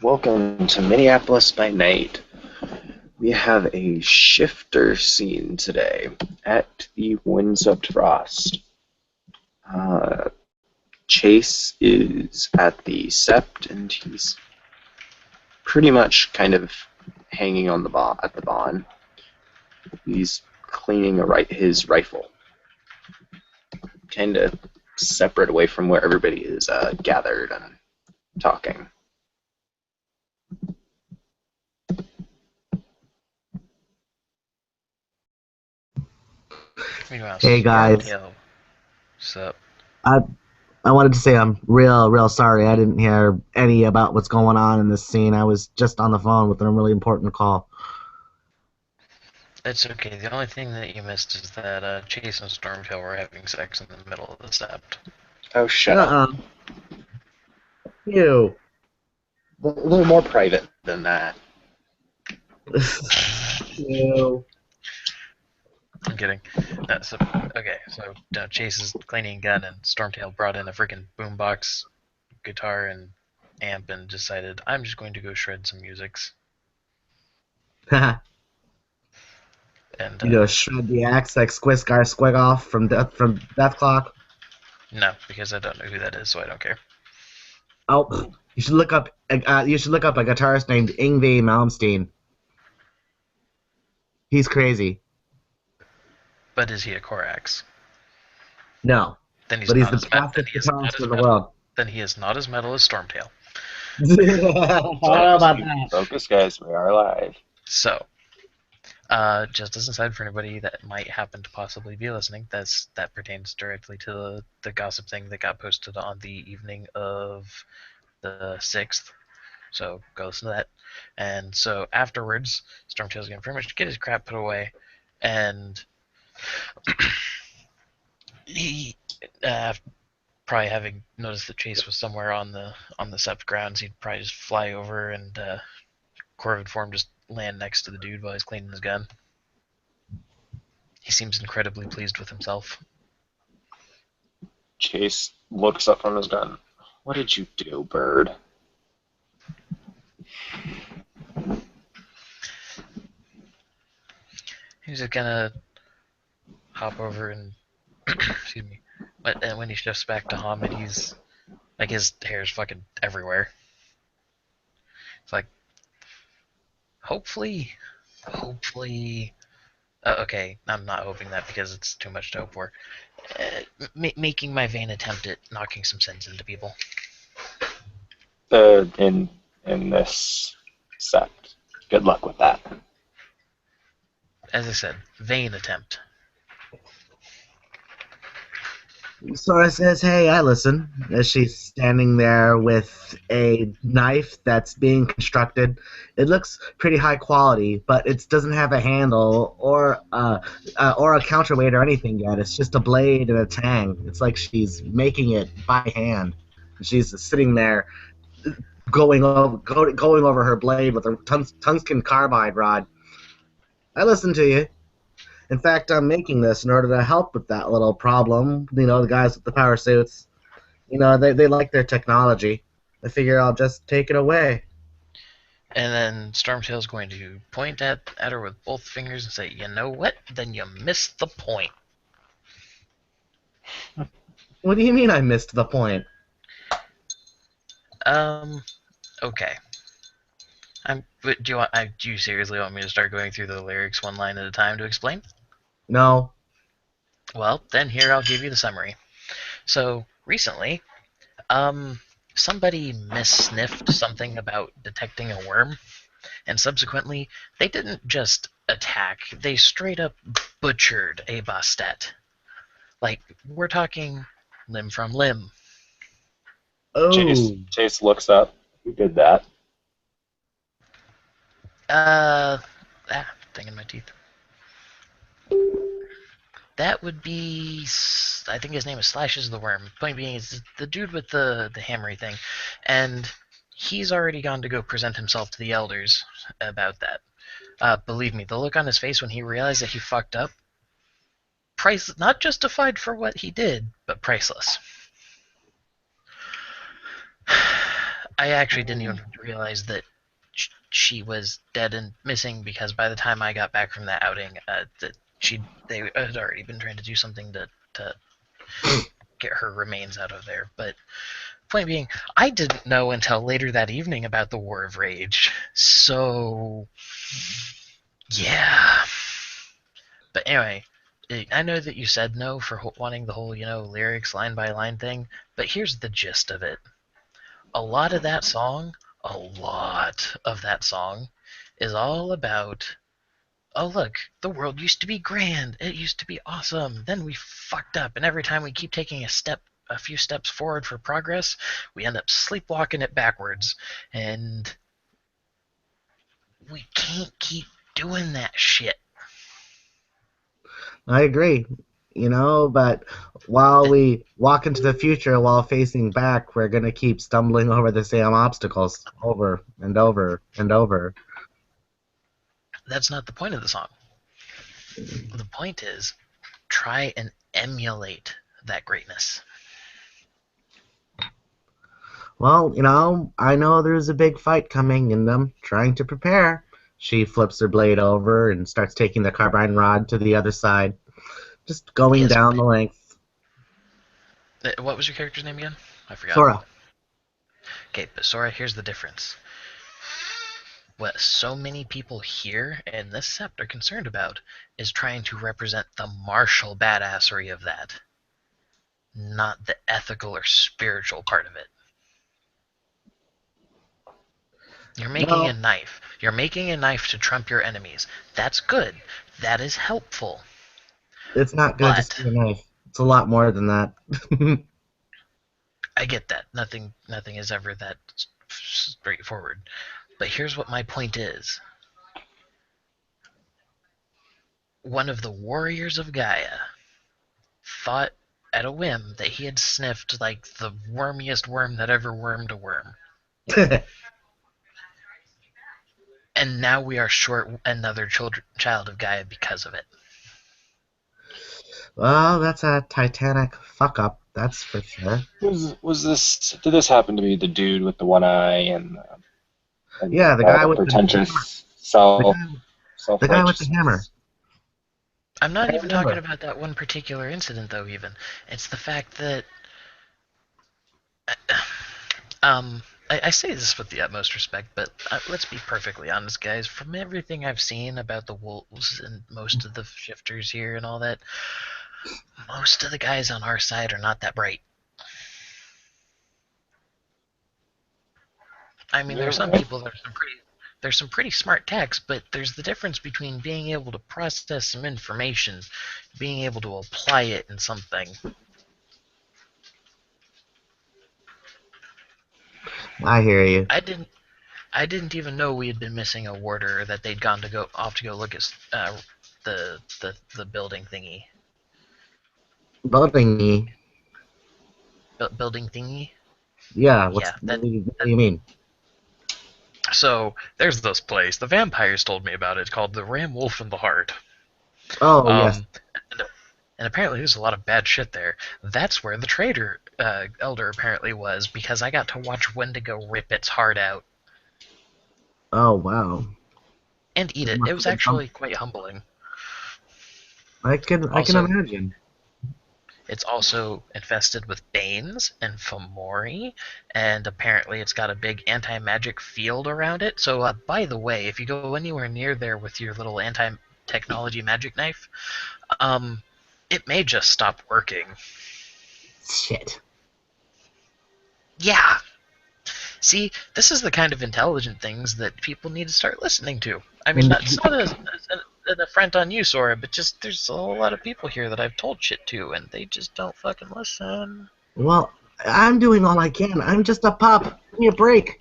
Welcome to Minneapolis by night. We have a shifter scene today at the Windswept Frost. Uh, Chase is at the Sept, and he's pretty much kind of hanging on at the barn. He's cleaning his rifle, kind of separate away from where everybody is gathered and talking. Meanwhile, Hey guys, Stormtail. Sup? I I wanted to say I'm real sorry. I didn't hear any about what's going on in this scene. I was just on the phone with a really important call. It's okay. The only thing that you missed is that Chase and Stormtail were having sex in the middle of the Sept. Oh, shut up. Uh-uh. You. They're more private than that. You. I'm kidding. Okay, so Chase is cleaning a gun, and Stormtail brought in a freaking boombox, guitar, and amp, and decided, I'm just going to go shred some musics. You And, go shred the axe like Squiscar Squigoff from Death Clock. no, because I don't know who that is, so I don't care. Oh, you should look up. You should look up a guitarist named Yngwie Malmsteen. He's crazy. But is he a Corax? No, Then he's but he's not the as metal. fastest guitarist in the world. Then he is not as metal as Stormtail. How about that? Focus, guys. We are live. So, just as an aside for anybody that might happen to possibly be listening, that pertains directly to the gossip thing that got posted on the evening of the 6th. So go listen to that. And so afterwards, Stormtail's gonna pretty much get his crap put away, and he, probably having noticed that Chase was somewhere on the Sept grounds, he'd probably just fly over and Corvid form just land next to the dude while he's cleaning his gun. He seems incredibly pleased with himself. Chase looks up from his gun. What did you do, bird? He's just gonna hop over and excuse me. But when he shifts back to Hamid, he's like his hair's fucking everywhere. It's like, hopefully. Okay, I'm not hoping that because it's too much to hope for. Making my vain attempt at knocking some sense into people. In this set. Good luck with that. As I said, vain attempt. Sora says, "Hey, I listen." As she's standing there with a knife that's being constructed, it looks pretty high quality, but it doesn't have a handle or a counterweight or anything yet. It's just a blade and a tang. It's like she's making it by hand. She's sitting there going over her blade with a tungsten carbide rod. I listen to you. In fact, I'm making this in order to help with that little problem. The guys with the power suits, they like their technology. I figure I'll just take it away. And then Stormtail's going to point at her with both fingers and say, you know what? Then you missed the point. What do you mean I missed the point? Okay. Do you seriously want me to start going through the lyrics one line at a time to explain? No. Well, then here I'll give you the summary. So, recently, somebody missniffed something about detecting a worm, and subsequently, they didn't just attack, they straight up butchered a Bastet. Like, we're talking limb from limb. Chase Oh. Chase looks up. Who did that? Thing in my teeth. That would be, I think his name is Slashes the Worm. Point being, is the dude with the hammery thing, and he's already gone to go present himself to the elders about that. Believe me, the look on his face when he realized that he fucked up, not justified for what he did, but priceless. I actually didn't even realize that she was dead and missing because by the time I got back from that outing, they had already been trying to do something to get her remains out of there. But point being, I didn't know until later that evening about the War of Rage. So, yeah. But anyway, I know that you said no for wanting the whole, lyrics line by line thing, but here's the gist of it. A lot of that song is all about, oh look, the world used to be grand, it used to be awesome, then we fucked up, and every time we keep taking a few steps forward for progress, we end up sleepwalking it backwards, and we can't keep doing that shit. I agree. But while we walk into the future while facing back, we're going to keep stumbling over the same obstacles over and over and over. That's not the point of the song. The point is, try and emulate that greatness. Well, I know there's a big fight coming, and I'm trying to prepare. She flips her blade over and starts taking the carbine rod to the other side. Just going down the length. What was your character's name again? I forgot. Sora. Okay, but Sora, here's the difference. What so many people here in this Sept are concerned about is trying to represent the martial badassery of that, not the ethical or spiritual part of it. You're making a knife. You're making a knife to trump your enemies. That's good. That is helpful. It's not good to see a knife. It's a lot more than that. I get that. Nothing is ever that straightforward. But here's what my point is. One of the warriors of Gaia thought at a whim that he had sniffed like the wormiest worm that ever wormed a worm. And now we are short another child of Gaia because of it. Well, that's a Titanic fuck up, that's for sure. Did this happen to be the dude with the one eye and yeah, the guy with pretentious the guy with the hammer. I'm not even talking about that one particular incident, though. Even it's the fact that I say this with the utmost respect, but let's be perfectly honest, guys. From everything I've seen about the wolves and most of the shifters here and all that, most of the guys on our side are not that bright. I mean, there's some people that are there's some pretty smart techs, but there's the difference between being able to process some information, being able to apply it in something. I hear you. I didn't even know we had been missing a warder, that they'd gone off to go look at the building thingy. Building Building thingy? Yeah, what do you mean? So, there's this place. The vampires told me about it, called the Ram Wolf in the Heart. Oh, yes. And apparently there's a lot of bad shit there. That's where the trader elder apparently was, because I got to watch Wendigo rip its heart out. Oh, wow. And eat it. It was actually quite humbling. I can imagine. It's also infested with Banes and Fomori, and apparently it's got a big anti-magic field around it. So, by the way, if you go anywhere near there with your little anti-technology magic knife, it may just stop working. Shit. Yeah. See, this is the kind of intelligent things that people need to start listening to. I mean, it's not an affront on you, Sora, but just there's a whole lot of people here that I've told shit to, and they just don't fucking listen. Well, I'm doing all I can. I'm just a pup. Give me a break.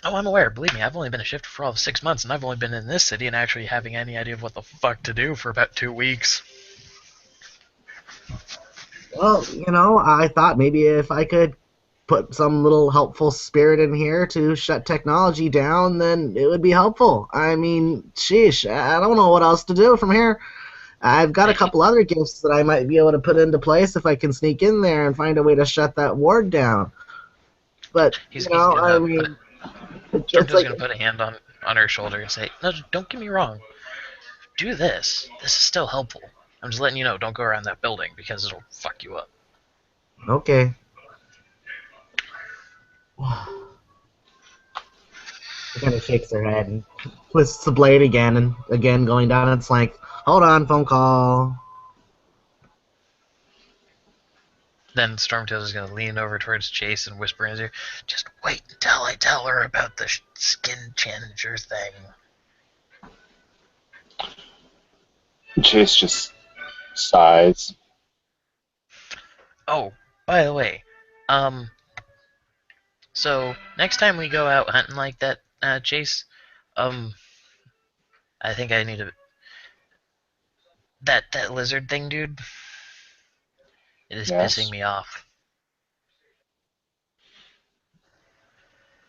Oh, I'm aware. Believe me, I've only been a shifter for all of 6 months, and I've only been in this city and actually having any idea of what the fuck to do for about 2 weeks. Well, I thought maybe if I could put some little helpful spirit in here to shut technology down, then it would be helpful. I mean, sheesh, I don't know what else to do from here. I've got a couple other gifts that I might be able to put into place if I can sneak in there and find a way to shut that ward down. But, He's I gonna mean, it's Stormtail's like, gonna put a hand on her shoulder and say, "No, don't get me wrong. Do this. This is still helpful. I'm just letting you know. Don't go around that building because it'll fuck you up." okay. She kind of shakes her head and twists the blade again, and again going down its length. Hold on, phone call. Then Stormtail is gonna lean over towards Chase and whisper in his ear, "Just wait until I tell her about the skin changer thing." Chase just sighs. Oh, by the way, um, so next time we go out hunting like that, Chase, um, I think I need to that lizard thing, dude. It is pissing Yes. me off.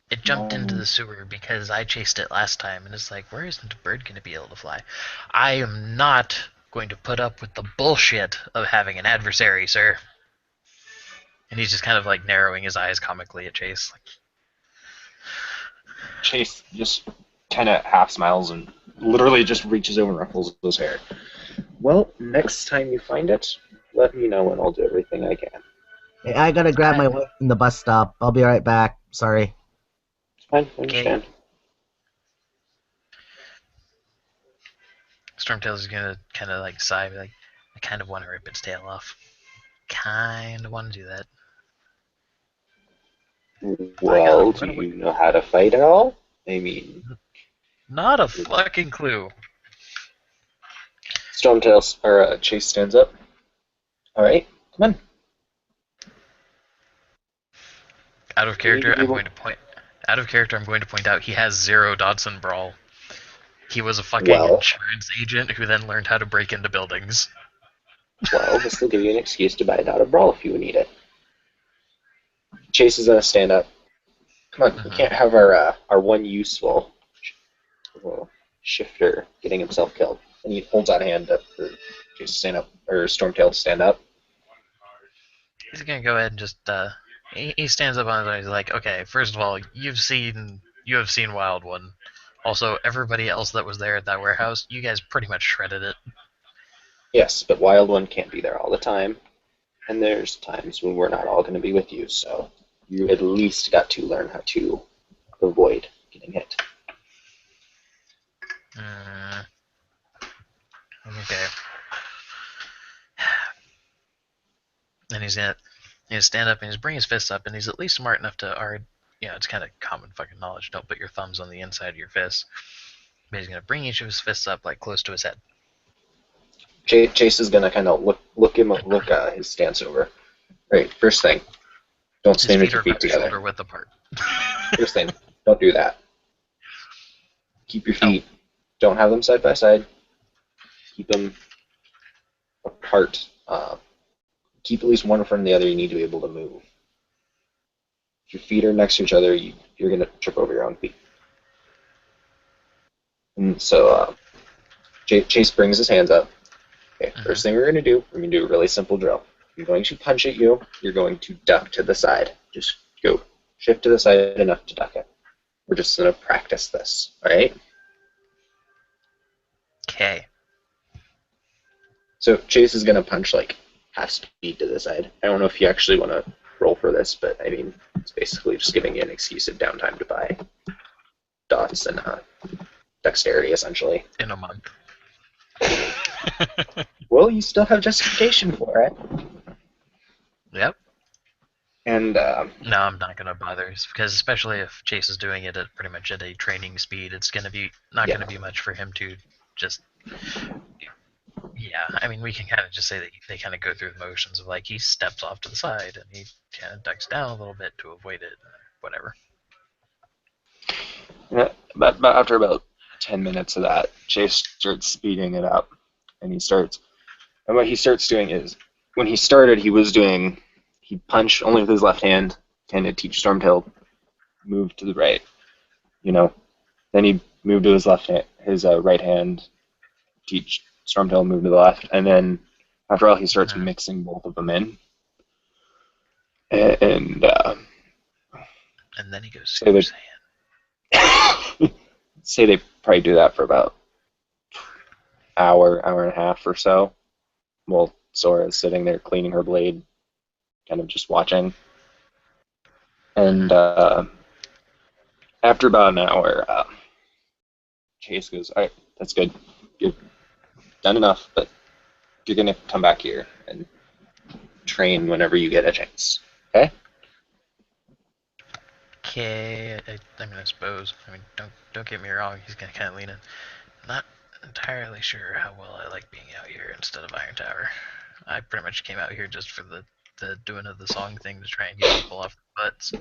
It jumped into the sewer because I chased it last time, and it's like, where isn't a bird going to be able to fly? I am not going to put up with the bullshit of having an adversary, sir. And he's just kind of like narrowing his eyes comically at Chase. Like, Chase just kind of half smiles and literally just reaches over and ruffles his hair. Well, next time you find it, let me know and I'll do everything I can. Hey, I gotta grab my wife from the bus stop. I'll be right back. Sorry. It's fine, I okay. understand. Stormtail's gonna kind of like sigh, like, I kind of want to rip its tail off. Kind of want to do that. By Well, God, do you know how to fight at all? I mean, not a fucking clue. Chase stands up. All right, come on. Out of You need to character, be I'm able. going to point. Out of character, I'm going to point out he has 0 Dodson Brawl. He was a fucking Well, insurance agent who then learned how to break into buildings. well, this will give you an excuse to buy a Dota Brawl if you need it. Chase is gonna stand up. Come on, we can't have our one useful shifter getting himself killed. And he holds out a hand up for Chase to stand up, or Stormtail to stand up. He's gonna go ahead and just he stands up on his own. He's like, okay, first of all, you have seen Wild One. Also, everybody else that was there at that warehouse, you guys pretty much shredded it. Yes, but Wild One can't be there all the time, and there's times when we're not all going to be with you, so you at least got to learn how to avoid getting hit. Okay. And he's gonna stand up and he's bring his fists up, and he's at least smart enough to, or it's kind of common fucking knowledge. Don't put your thumbs on the inside of your fists. But he's gonna bring each of his fists up like close to his head. Chase is going to kind of look his stance over. Right, first thing, don't stand with your feet together. Shoulder width apart. First thing, don't do that. Keep your feet. Don't have them side by side. Keep them apart. Keep at least one in front of the other. You need to be able to move. If your feet are next to each other, you're going to trip over your own feet. And so Chase brings his hands up. Okay, first thing we're going to do a really simple drill. I'm going to punch at you. You're going to duck to the side. Just go. Shift to the side enough to duck it. We're just going to practice this, all right? Okay. So Chase is going to punch like half speed to the side. I don't know if you actually want to roll for this, but I mean, it's basically just giving you an excuse of downtime to buy dots and dexterity, essentially. In a month. Well, you still have justification for it. Yep. And no, I'm not gonna bother, because especially if Chase is doing it at pretty much at a training speed, it's gonna be gonna be much for him to just. Yeah, I mean, we can kind of just say that they kind of go through the motions of like he steps off to the side and he kind of ducks down a little bit to avoid it, whatever. But after about 10 minutes of that, Chase starts speeding it up, and and what he starts doing is, when he started, he punched only with his left hand, kind of teach Stormtail move to the right, Then he moved to his right hand, teach Stormtail move to the left, and then after all, he starts mixing both of them in, and And then he goes Say Super they Saiyan. say they probably do that for about hour and a half or so. While Sora is sitting there cleaning her blade, kind of just watching. And Mm-hmm. after about an hour, Chase goes, "All right, that's good. You've done enough, but you're gonna come back here and train whenever you get a chance. Okay?" Okay, I mean, I suppose. I mean, don't get me wrong. He's gonna kind of lean in. Not entirely sure how well I like being out here instead of Iron Tower. I pretty much came out here just for the doing of the song thing to try and get people off their butts.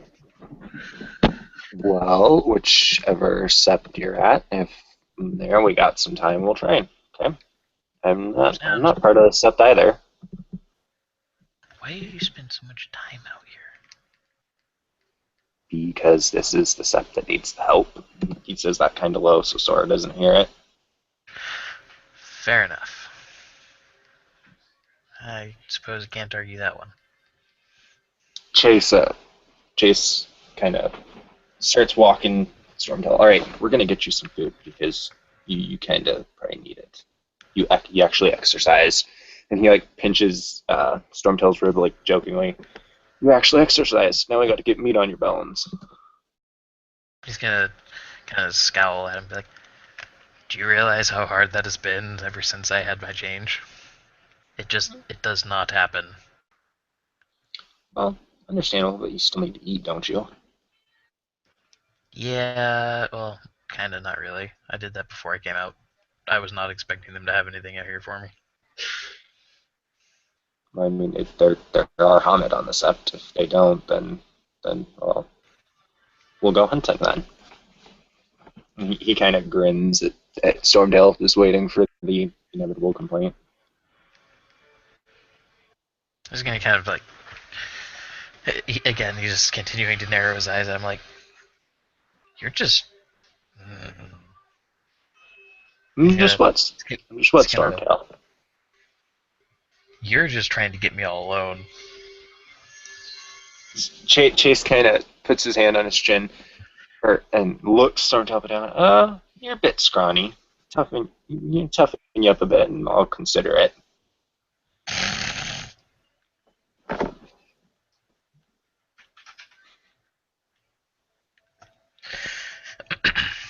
Well, whichever Sept you're at, if there we got some time, we'll train. Okay? I'm Sounds. not part of the Sept either. Why do you spend so much time out here? Because this is the Sept that needs the help. He says that kind of low so Sora doesn't hear it. Fair enough. I suppose I can't argue that one. Chase Chase kind of starts walking Stormtail. All right, we're gonna get you some food because you kind of probably need it. You actually exercise, and he like pinches Stormtail's rib like jokingly. You actually exercise. Now we got to get meat on your bones. He's gonna kind of scowl at him, be like, "Do you realize how hard that has been ever since I had my change? It does not happen." Well, understandable, but you still need to eat, don't you? Yeah, well, kind of not really. I did that before I came out. I was not expecting them to have anything out here for me. I mean, if there are Hamid on the Sept. If they don't, then well, we'll go hunting then. He kind of grins at Stormtail, just waiting for the inevitable complaint. I was gonna kind of like, again, he's just continuing to narrow his eyes. I'm like, you're just, he's Just gonna, what? Just he's what, gonna, Stormtail? you're just trying to get me all alone. Chase kind of puts his hand on his chin, and looks Stormtail down. You're a bit scrawny. Toughen you up a bit, and I'll consider it.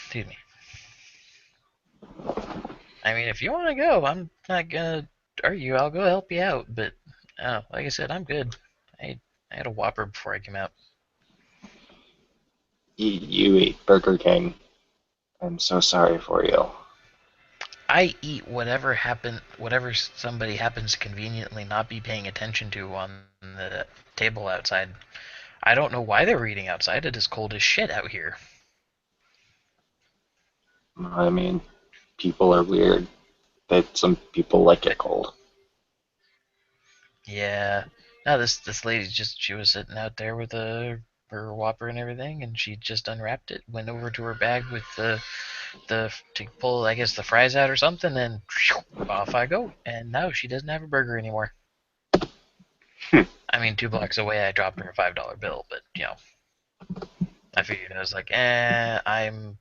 Excuse me. I mean, if you want to go, I'm not gonna argue. I'll go help you out. But like I said, I'm good. I had a Whopper before I came out. You eat Burger King. I'm so sorry for you. I eat whatever somebody happens to conveniently not be paying attention to on the table outside. I don't know why they were eating outside. It is cold as shit out here. I mean, people are weird. That some people like it cold. Yeah. No, this lady she was sitting out there with her Whopper and everything, and she just unwrapped it, went over to her bag with the to pull I guess the fries out or something, and off I go. And now she doesn't have a burger anymore. Hmm. I mean, 2 blocks away, I dropped her a $5 bill, but I figured I was like, I'm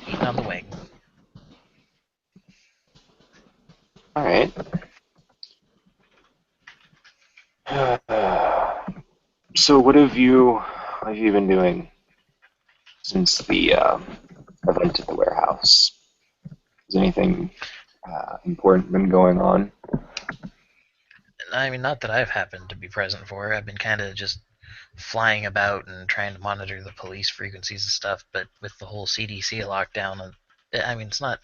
eating on the wing. All right. So what have you been doing since the event at the warehouse? Has anything important been going on? I mean, not that I've happened to be present for. I've been kind of just flying about and trying to monitor the police frequencies and stuff. But with the whole CDC lockdown, I mean, it's not.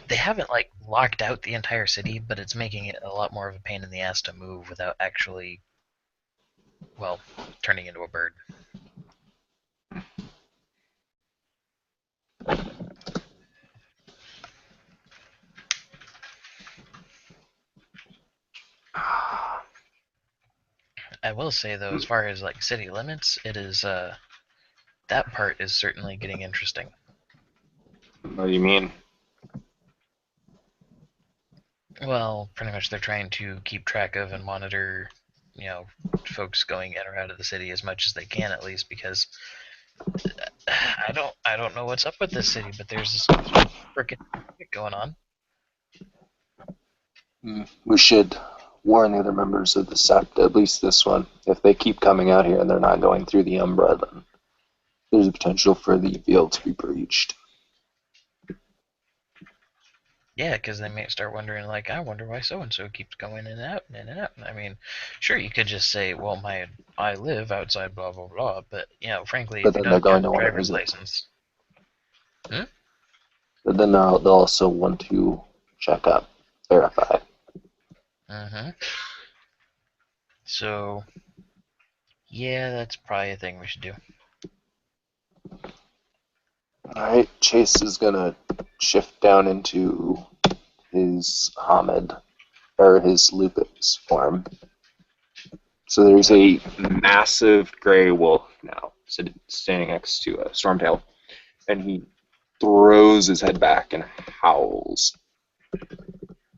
They haven't like locked out the entire city, but it's making it a lot more of a pain in the ass to move without actually, well, turning into a bird. I will say though, as far as like city limits, it is that part is certainly getting interesting. What do you mean? Well, pretty much they're trying to keep track of and monitor folks going in or out of the city as much as they can, at least, because I don't know what's up with this city, but there's this freaking going on. We should warn the other members of the Sept, at least this one. If they keep coming out here and they're not going through the Umbra, then there's a potential for the veil to be breached. Yeah, because they may start wondering, like, I wonder why so-and-so keeps going in and out and in and out. I mean, sure, you could just say, well, I live outside blah, blah, blah, but, frankly, But if you then they're don't going have to a want to driver's visit. license... But then they'll also want to check up, verify. Mm-hmm. So, yeah, that's probably a thing we should do. Alright, Chase is gonna shift down into his Hamid, or his Lupus form. So there's a massive gray wolf now standing next to a Stormtail, and he throws his head back and howls.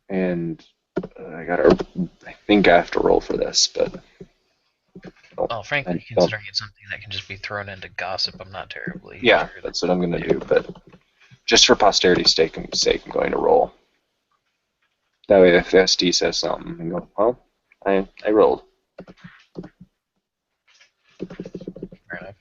And I think I have to roll for this, but... Well, frankly, considering it's something that can just be thrown into gossip, I'm not terribly Yeah, sure. that's what I'm going to do, but just for posterity's sake, I'm going to roll. That way, if the SD says something, I go, well, I rolled. Fair enough.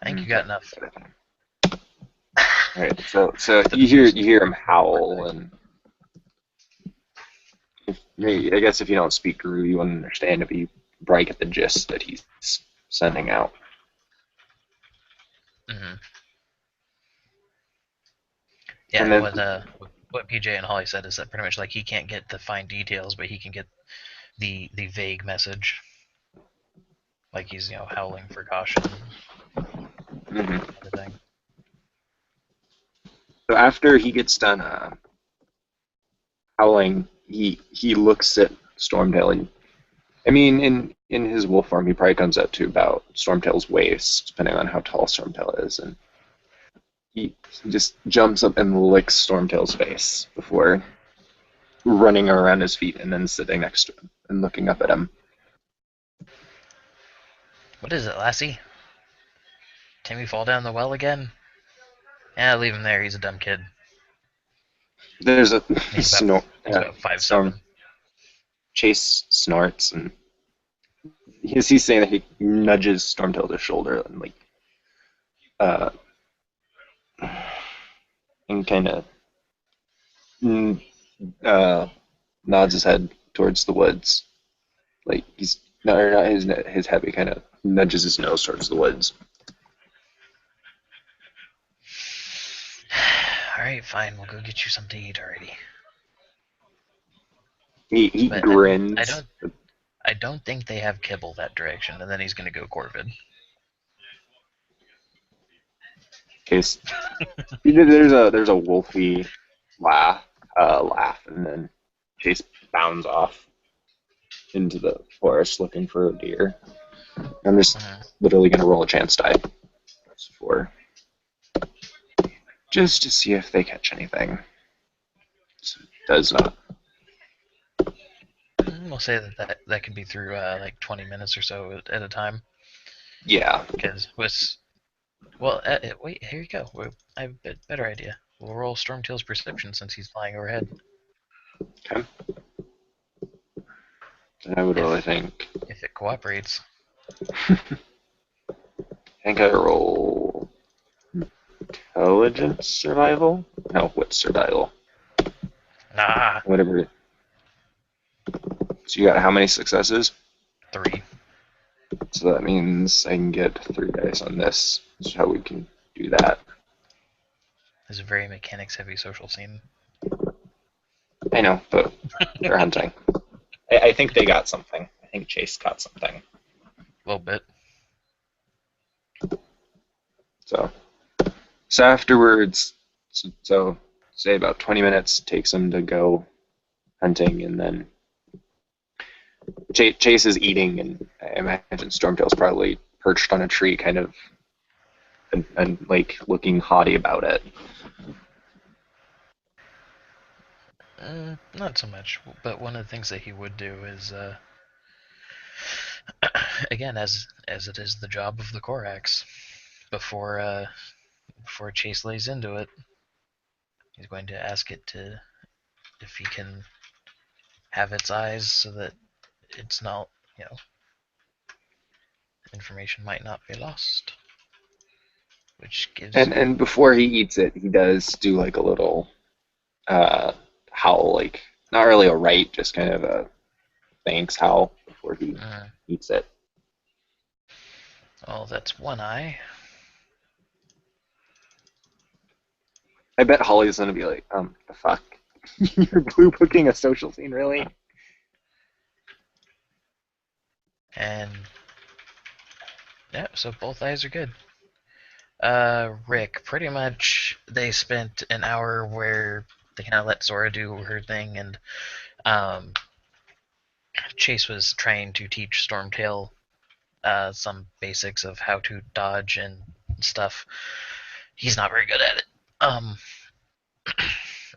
I think you got enough. All right, so you hear him howl, and I guess if you don't speak Guru, you wouldn't understand if you probably get the gist that he's sending out. Mm-hmm. Yeah, And then, what PJ and Holly said is that pretty much like he can't get the fine details, but he can get the vague message. Like he's howling for caution. mm-hmm. Everything. So after he gets done howling, he looks at Stormtail, and I mean, in his wolf form, he probably comes up to about Stormtail's waist, depending on how tall Stormtail is, and he just jumps up and licks Stormtail's face before running around his feet and then sitting next to him and looking up at him. What is it, Lassie? Timmy fall down the well again? Yeah, leave him there. He's a dumb kid. There's a He's about 5'7". Storm. Chase snorts, and he's saying that he nudges Stormtail to the shoulder and kind of nods his head towards the woods. Like he's not his head, he kind of nudges his nose towards the woods. Alright, fine. We'll go get you something to eat already. He But grins. I don't think they have kibble that direction, and then he's gonna go Corvid. Case there's a wolfy laugh, and then Chase bounds off into the forest looking for a deer. I'm just literally gonna roll a chance die just to see if they catch anything. So it does not. We'll say that could be through like 20 minutes or so at a time. Yeah. Because wait, here you go. I have a better idea. We'll roll Stormtail's perception since he's flying overhead. Okay. I would really think. If it cooperates. I think I roll intelligence survival? No, what's survival? Nah. Whatever. So you got how many successes? 3. So that means I can get 3 dice on this. This is how we can do that. It's a very mechanics-heavy social scene. I know, but they're hunting. I think they got something. I think Chase got something. A little bit. So afterwards, so say about 20 minutes takes them to go hunting, and then Chase is eating, and I imagine Stormtail's probably perched on a tree, kind of, and like looking haughty about it. Not so much, but one of the things that he would do is, again, as it is the job of the Corax, before Chase lays into it, he's going to ask it to if he can have its eyes so that it's not, information might not be lost. Which gives And before he eats it, he does do like a little howl, like not really a rite, just kind of a thanks howl before he eats it. Oh, that's one eye. I bet Holly's gonna be like, the fuck? You're blue booking a social scene, really? And yeah, so both eyes are good. Rick, pretty much they spent an hour where they kind of let Sora do her thing, and Chase was trying to teach Stormtail some basics of how to dodge and stuff. He's not very good at it.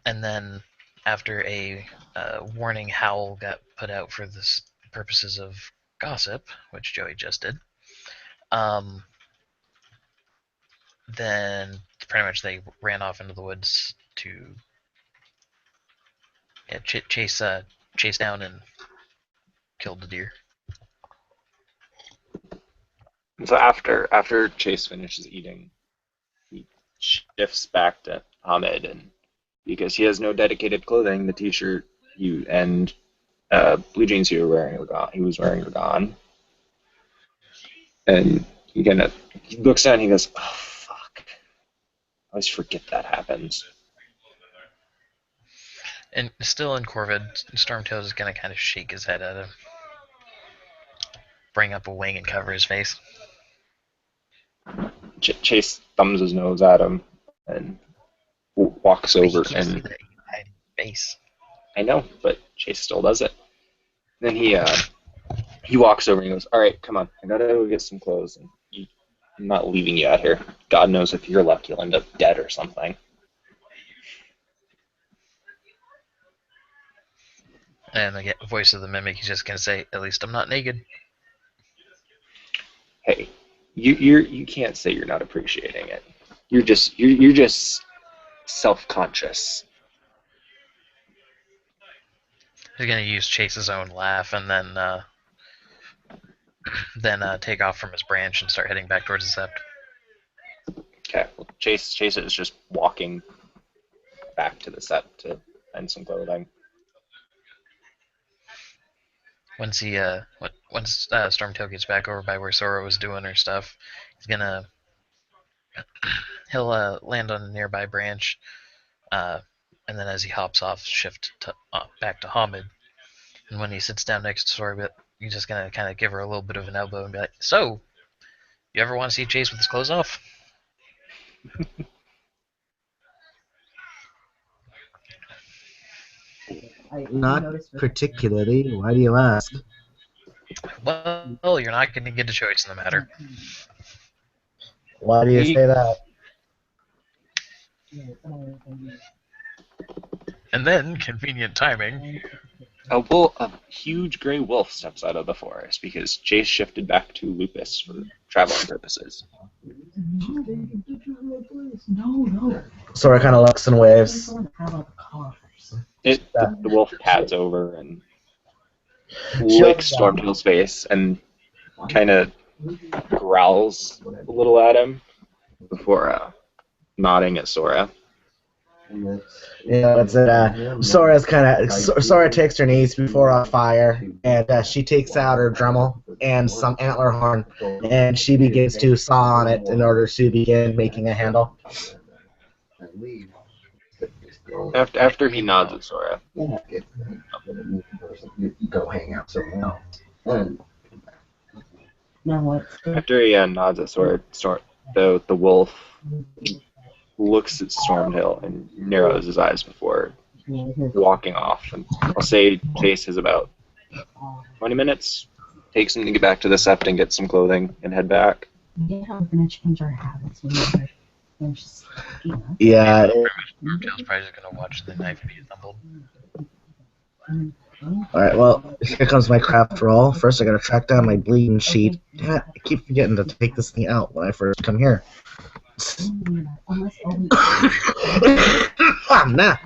And then after a warning howl got put out for the purposes of gossip, which Joey just did, then pretty much they ran off into the woods to chase down and killed the deer. And so after Chase finishes eating, he shifts back to Ahmed, and because he has no dedicated clothing, the t-shirt and blue jeans he was wearing are gone. And he looks down and he goes, oh fuck. I always forget that happens. And still in Corvid, Stormtail is gonna kind of shake his head at him. Bring up a wing and cover his face. Chase thumbs his nose at him and walks over and face. I know, but Chase still does it. Then he walks over and he goes, all right, come on, I gotta go get some clothes. And I'm not leaving you out here. God knows if you're lucky, you'll end up dead or something. And the voice of the mimic, he's just gonna say, "At least I'm not naked." Hey, you can't say you're not appreciating it. You're just self-conscious. He's gonna use Chase's own laugh and then take off from his branch and start heading back towards the Sept. Okay, well, Chase is just walking back to the Sept to find some clothing. Once Stormtail gets back over by where Sora was doing her stuff, he'll land on a nearby branch, and then as he hops off, shift back to Hamid. And when he sits down next to Sora, he's just gonna kind of give her a little bit of an elbow and be like, "So, you ever want to see Chase with his clothes off?" Not particularly. Why do you ask? Well, you're not going to get a choice in the matter. Why do you say that? And then, convenient timing. A huge gray wolf steps out of the forest because Chase shifted back to Lupus for traveling purposes. Sora kind of looks and waves. The wolf pads over and licks Stormtail's face and kind of growls a little at him before nodding at Sora. Yeah, it's Sora takes her knees before a fire, and she takes out her Dremel and some antler horn, and she begins to saw on it in order to begin making a handle. After he nods at Sora. Go hang out somewhere else. After he nods at Sora, the wolf looks at Stormtail and narrows his eyes before walking off. And I'll say Chase is about 20 minutes. Takes him to get back to the Sept and get some clothing and head back. Yeah, we're gonna change our habits. Yeah. Tail's probably just gonna watch the knife be assembled. Alright, well, here comes my craft roll. First, I gotta track down my bleeding sheet. Damn it, I keep forgetting to take this thing out when I first come here. Nah.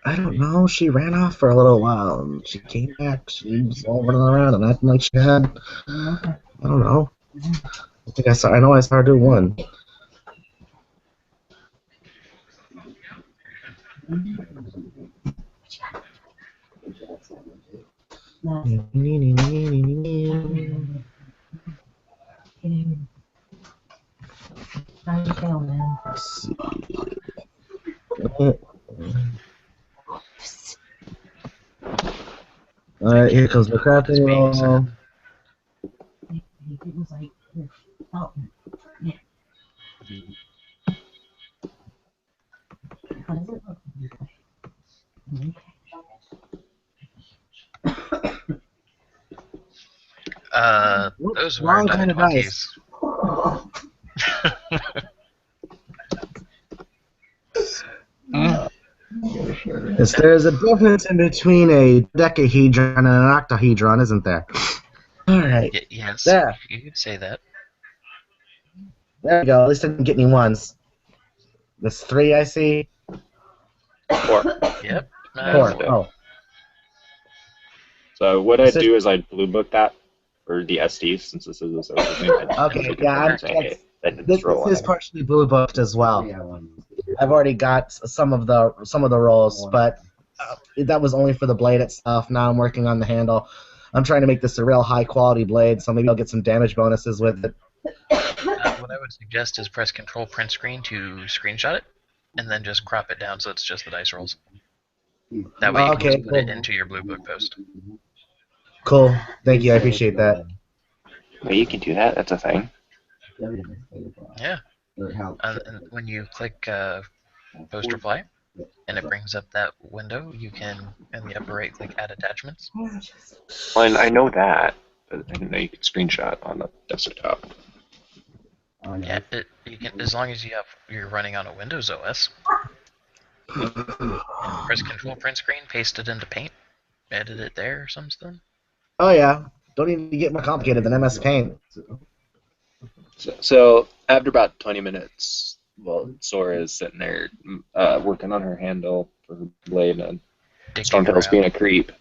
I don't know. She ran off for a little while, and she came back. She was all running around and acting like she had. I don't know. I think I saw. I know I saw her do one. Let's see. Alright, here comes the crafting roll. Those Wrong weren't kind of dice. 20s. Yes, there's a difference in between a decahedron and an octahedron, isn't there? Alright. Yes, There. you could say that. There we go. At least I didn't get any ones. That's 3 I see. 4. Yep. 4. Oh. So what I'd do is I'd blue book that for the SDs since this is a social thing. Okay, yeah, this is partially blue booked as well. I've already got some of the rolls, but that was only for the blade itself. Now I'm working on the handle. I'm trying to make this a real high quality blade, so maybe I'll get some damage bonuses with it. What I would suggest is press Control Print Screen to screenshot it, and then just crop it down so it's just the dice rolls. That way you can just put it into your blue book post. Cool. Thank you. I appreciate that. Well, you can do that. That's a thing. Yeah. And when you click Post Reply, and it brings up that window, you can, in the upper right, click Add Attachments. Well, I know that, but I didn't know you could screenshot on the desktop. Yeah, you can, as long as you're running on a Windows OS. Press Control Print Screen, paste it into Paint, edit it there or something. Oh yeah. Don't need to get more complicated than MS Paint. So after about 20 minutes, well, Sora is sitting there working on her handle for her blade, and Stormtail's being a creep.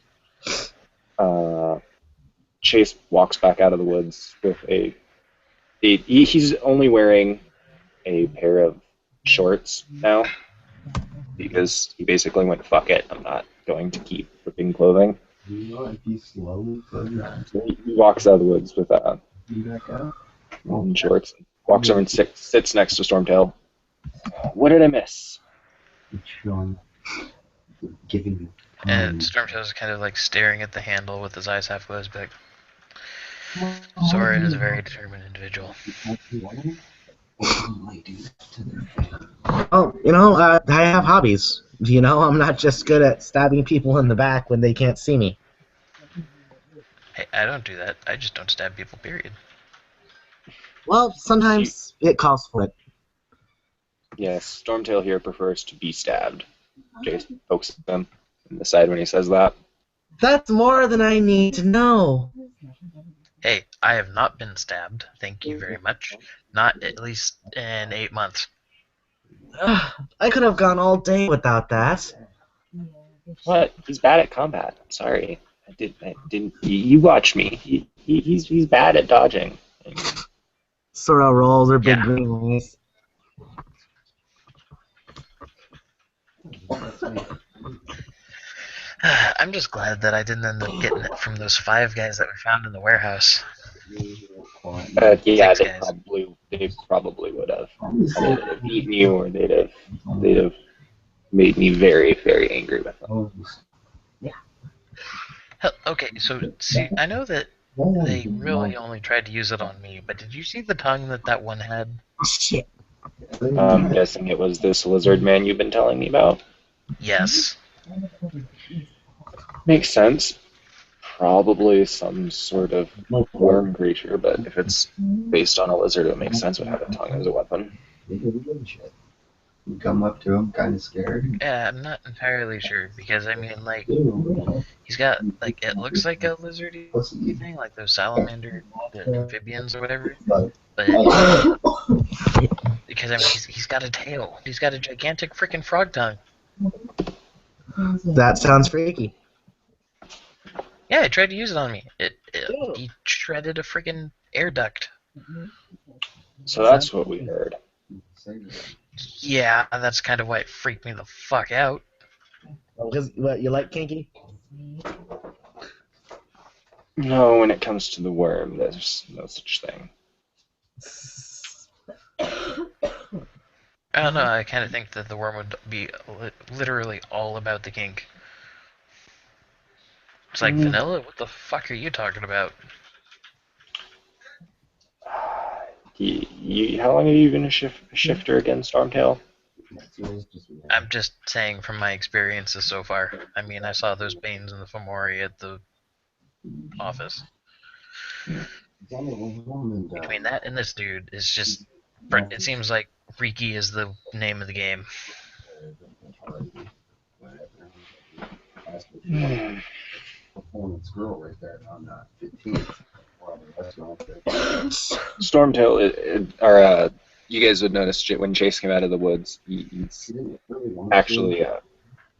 Chase walks back out of the woods with he's only wearing a pair of shorts now because he basically went, fuck it, I'm not going to keep ripping clothing. So he walks out of the woods with shorts, walks over and sits next to Stormtail. What did I miss? And Stormtail's kind of like staring at the handle with his eyes half closed, like, Sora is a very determined individual. Oh, I have hobbies. I'm not just good at stabbing people in the back when they can't see me. Hey, I don't do that. I just don't stab people, period. Well, sometimes it calls for it. Yes, Stormtail here prefers to be stabbed. Jace pokes him in the side when he says that. That's more than I need to know. Hey, I have not been stabbed, thank you very much. Not at least in 8 months. I could have gone all day without that. What? He's bad at combat. I'm sorry. I didn't. You watch me. He's bad at dodging. Sora rolls her big green eyes. I'm just glad that I didn't end up getting it from those 5 guys that we found in the warehouse. Yeah, they probably would have. They'd have eaten you, or they'd have made me very, very angry with them. Yeah. Hell, okay, so see, I know that they really only tried to use it on me, but did you see the tongue that one had? Shit. I'm guessing it was this lizard man you've been telling me about. Yes. Makes sense. Probably some sort of worm creature, but if it's based on a lizard, it makes sense would have a tongue as a weapon. You come up to him, kind of scared. Yeah, I'm not entirely sure because I mean, like, he's got like it looks like a lizardy thing, like those salamander amphibians or whatever. But because I mean, he's got a tail. He's got a gigantic freaking frog tongue. That sounds freaky. Yeah, it tried to use it on me. He shredded a freaking air duct. So that's what we heard. Yeah, that's kind of why it freaked me the fuck out. Because what, you like kinky? No, when it comes to the worm, there's no such thing. I don't know, I kind of think that the worm would be literally all about the kink. It's like, vanilla? What the fuck are you talking about? How long have you been a shifter again, Stormtail? I'm just saying from my experiences so far. I mean, I saw those Banes in the Fomori at the office. Between that and this dude, it's just... It seems like Riki is the name of the game. Performance girl right there on 15. Stormtail, you guys would notice when Chase came out of the woods, he's actually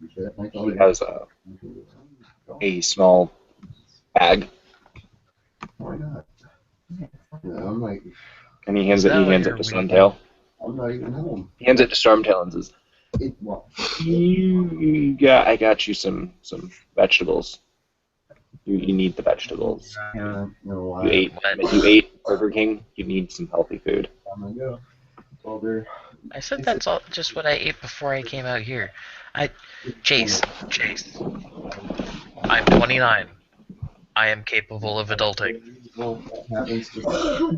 he has a small bag, Why not? Yeah, I'm like, and he hands it to Stormtail. I'm not even home. He hands it to Stormtail and says, I got you some vegetables. You need the vegetables. You ate Burger King. You need some healthy food. I said that's all just what I ate before I came out here. Chase. I'm 29. I am capable of adulting.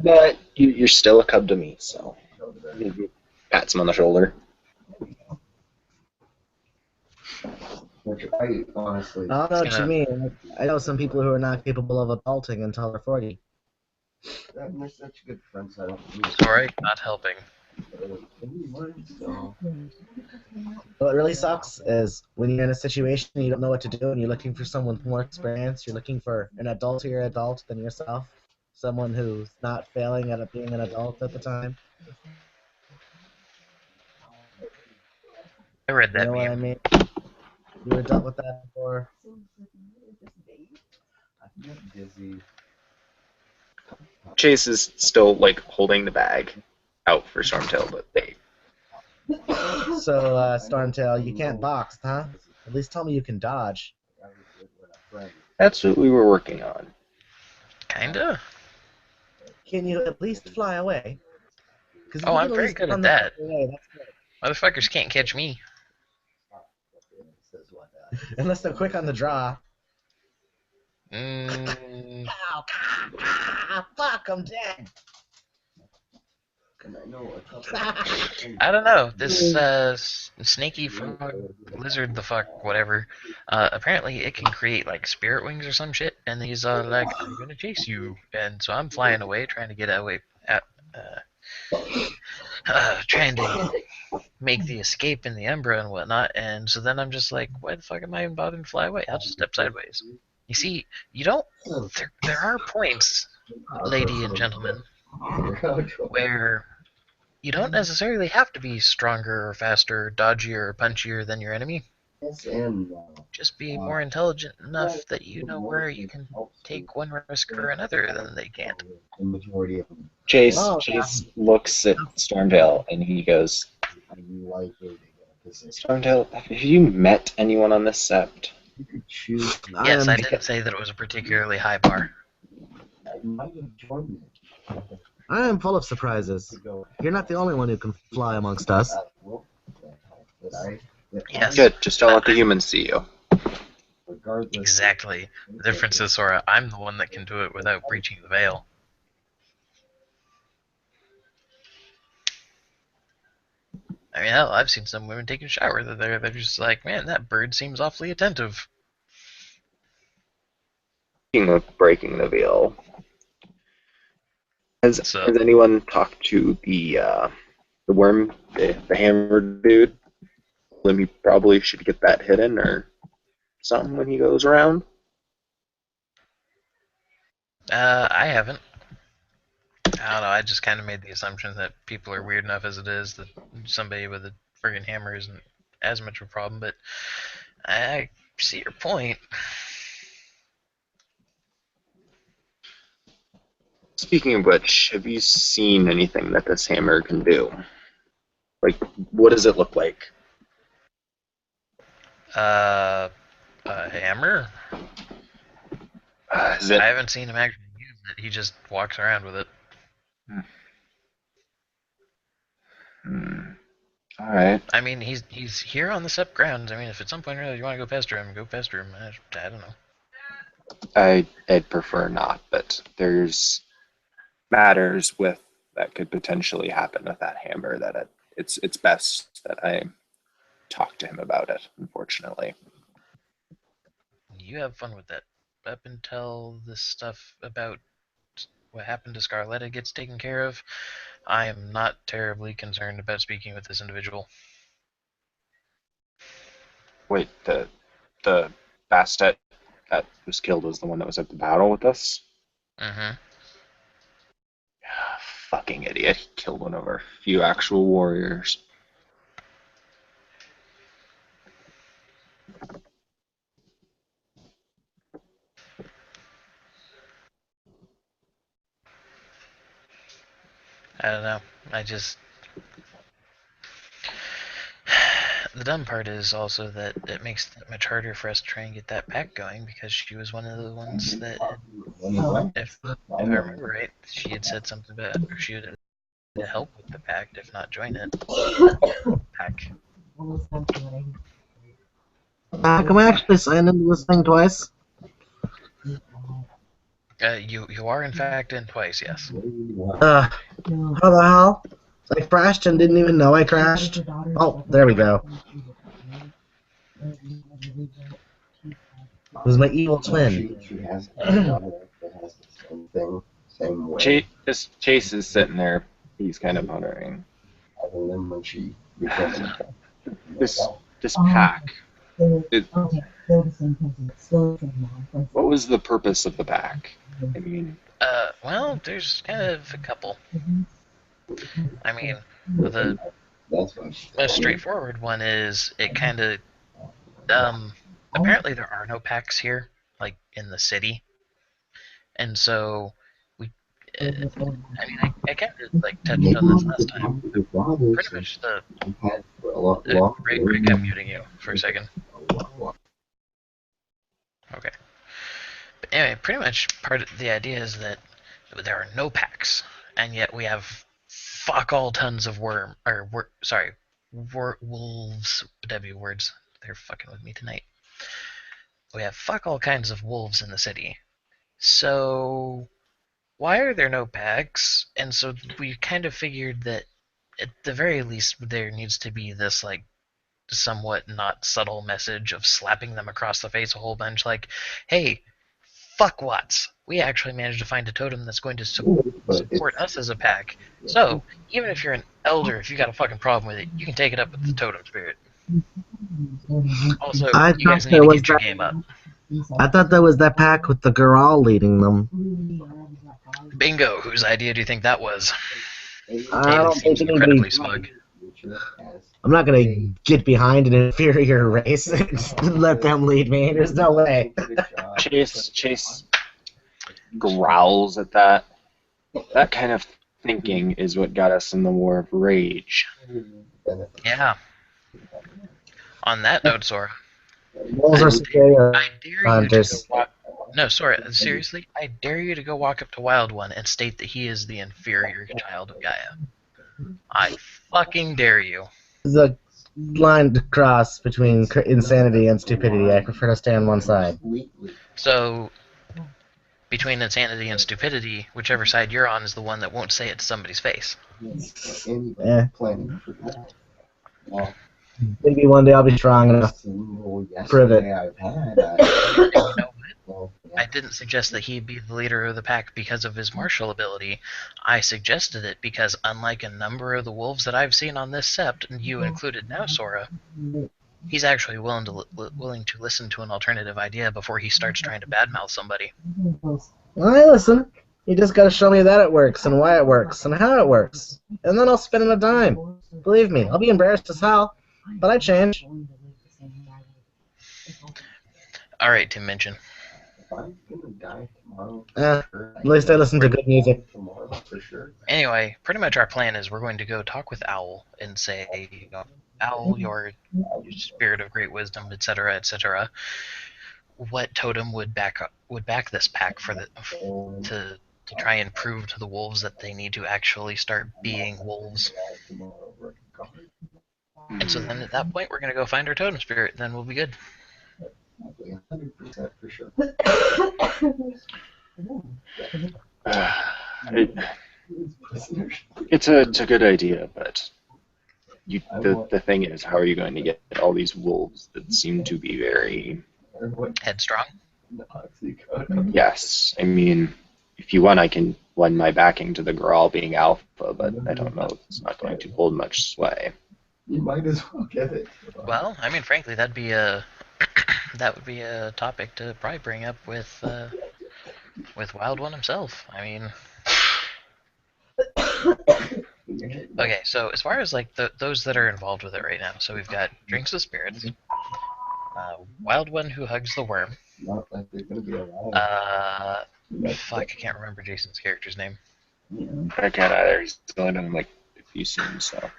But you're still a cub to me, so pats him on the shoulder. Which I honestly... I don't know what you mean. I know some people who are not capable of adulting until they're 40. That's such a good friend, so I don't... Sorry, not helping. What really sucks is when you're in a situation and you don't know what to do and you're looking for someone with more experience, you're looking for an adultier adult than yourself, someone who's not failing at being an adult at the time. I read that You know what I meme. mean? You were dealt with that before? Dizzy. Chase is still like holding the bag out for Stormtail, but they... So, Stormtail, you can't box, huh? At least tell me you can dodge. That's what we were working on. Kinda. Can you at least fly away? Oh, I'm very good at that. Motherfuckers can't catch me. Unless they're quick on the draw. Ow, fuck, I'm dead. I don't know. This snaky frog, lizard, the fuck, whatever. Apparently, it can create like spirit wings or some shit, and these are like, I'm gonna chase you, and so I'm flying away, trying to get away, trying to make the escape in the Umbra and whatnot. And so then I'm just like, why the fuck am I even bothering to fly away? I'll just step sideways. You see, you don't. There are points, lady and gentlemen, where you don't necessarily have to be stronger or faster, dodgier or punchier than your enemy. Just be more intelligent enough that you know where you can take one risk or another than they can't. Chase looks at Stormtail and he goes, Stormtail, have you met anyone on this Sept? Yes, I didn't say that it was a particularly high bar. I am full of surprises. You're not the only one who can fly amongst us. Yes. Good, just don't let the humans see you. Exactly. The difference is, Sora, I'm the one that can do it without breaching the veil. I mean, hell, I've seen some women taking a shower that they're just like, man, that bird seems awfully attentive. Speaking of breaking the veil, has So, anyone talked to the worm, the hammer dude? He probably should get that hidden or something when he goes around. I haven't. I don't know. I just kind of made the assumption that people are weird enough as it is that somebody with a friggin' hammer isn't as much of a problem. But I see your point. Speaking of which, have you seen anything that this hammer can do? Like, what does it look like? A hammer? Is it? I haven't seen him actually use it. He just walks around with it. All right. I mean, he's here on the Sept grounds. I mean, if at some point you want to go pester him, go pester him. I don't know. I'd prefer not, but there's matters with that could potentially happen with that hammer that it's best that I talk to him about it. Unfortunately, You have fun with that. Up until this stuff about what happened to Scarletta gets taken care of, I am not terribly concerned about speaking with this individual. wait, the Bastet that was killed was the one that was at the battle with us. Mm-hmm. Fucking idiot! He killed one of our few actual warriors. I don't know. I just... The dumb part is also that it makes it much harder for us to try and get that pack going because she was one of the ones that, if I remember right, she had said something about she would help with the pact, if not join it. Pack. Can we actually sign into this thing twice? You are in fact in twice, yes. How the hell? I crashed and didn't even know I crashed? Oh, there we go. It was my evil twin. She has a daughter that has the same thing, same way. Chase is sitting there. He's kind of wondering. And then when she becomes This pack. It, Okay, still the same person. Still the same one. what was the purpose of the pack? I mean, Well, there's kind of a couple. Mm-hmm. I mean, the that's why she's most straightforward one is it kind of apparently there are no packs here, like in the city, and so we. I mean, I kind of like touched on this last time. Pretty much the. had for a lot longer. Rick, I'm muting you for a second. Okay. But anyway, pretty much part of the idea is that there are no packs, and yet we have fuck all tons of wolves. W words. They're fucking with me tonight. We have fuck all kinds of wolves in the city. So why are there no packs? And so we kind of figured that at the very least there needs to be this like somewhat not subtle message of slapping them across the face a whole bunch like, hey, fuckwats, we actually managed to find a totem that's going to support us as a pack. So, even if you're an elder, if you got a fucking problem with it, you can take it up with the totem spirit. Also, you guys need to get your game up. I thought that was that pack with the girl leading them. Bingo, whose idea do you think that was? I don't think Seems incredibly anybody. smug. I'm not gonna get behind an inferior race and let them lead me. There's no way. Chase growls at that. That kind of thinking is what got us in the War of Rage. Yeah. On that note, Sora, Wolves are superior I dare you to hunters. go walk. No, Sora, seriously, I dare you to go walk up to Wild One and state that he is the inferior child of Gaia. I fucking dare you. The line to cross between insanity and stupidity. I prefer to stay on one side. So, between insanity and stupidity, whichever side you're on is the one that won't say it to somebody's face. Eh. Well, Maybe one day I'll be strong enough. single Prove it. yesterday I've had. And you know what? Well, I didn't suggest that he be the leader of the pack because of his martial ability. I suggested it because, unlike a number of the wolves that I've seen on this Sept, and you included now, Sora, he's actually willing to listen to an alternative idea before he starts trying to badmouth somebody. Well, hey, listen. You just gotta show me that it works, and why it works, and how it works. And then I'll spend a dime. Believe me, I'll be embarrassed as hell, but I change. All right, Tim Minchin. if I'm gonna die tomorrow, Eh, sure, at least I listen to good music. tomorrow for sure. Anyway, pretty much our plan is we're going to go talk with Owl and say, you know, Owl, your spirit of great wisdom, etc., etc. What totem would back this pack for to try and prove to the wolves that they need to actually start being wolves? And so then at that point, we're going to go find our totem spirit. Then we'll be good. 100% for sure. It's a good idea, but the thing is, how are you going to get all these wolves that seem to be very... Headstrong. Yes, I mean, if you want, I can lend my backing to the Grawl being alpha, but I don't know if it's not going to hold much sway. You might as well get it. Well, I mean, frankly, that would be a topic to probably bring up with Wild One himself. I mean, okay, so as far as like those that are involved with it right now, so we've got Drinks with Spirits, Wild One who hugs the worm. Not like there's gonna be a lot Fuck, I can't remember Jason's character's name. I can't either. He's going in like a few scenes, so.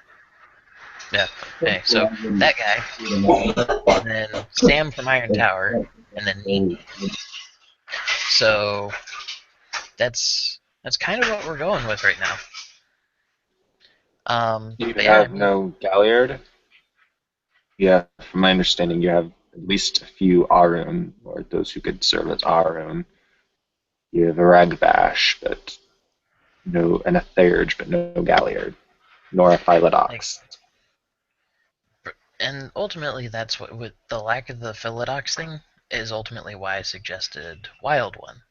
Yeah. Okay, so that guy, and then Sam from Iron Tower, and then me. So that's kind of what we're going with right now. You But yeah, have no Galliard? Yeah, from my understanding, you have at least a few Arun, or those who could serve as Arun. You have a Ragbash, but no, and a Therge, but no Galliard, nor a Philodox. and ultimately that's what, with the lack of the Philodox thing, is ultimately why I suggested Wild One.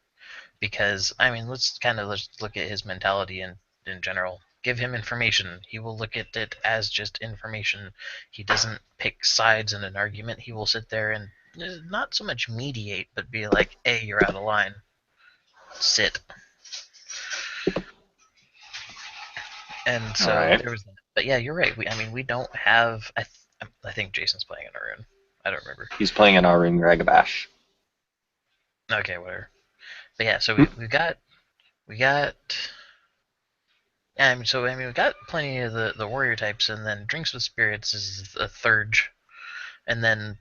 Because, I mean, let's look at his mentality in general. Give him information. He will look at it as just information. He doesn't pick sides in an argument. He will sit there and not so much mediate, but be like, hey, you're out of line. Sit. And so Alright. there was that. But yeah, you're right. We don't have... I think Jason's playing an Arun. I don't remember. He's playing an Arun Ragabash. Okay, whatever. But yeah, so we got we got plenty of the warrior types, and then Drinks with Spirits is a third, and then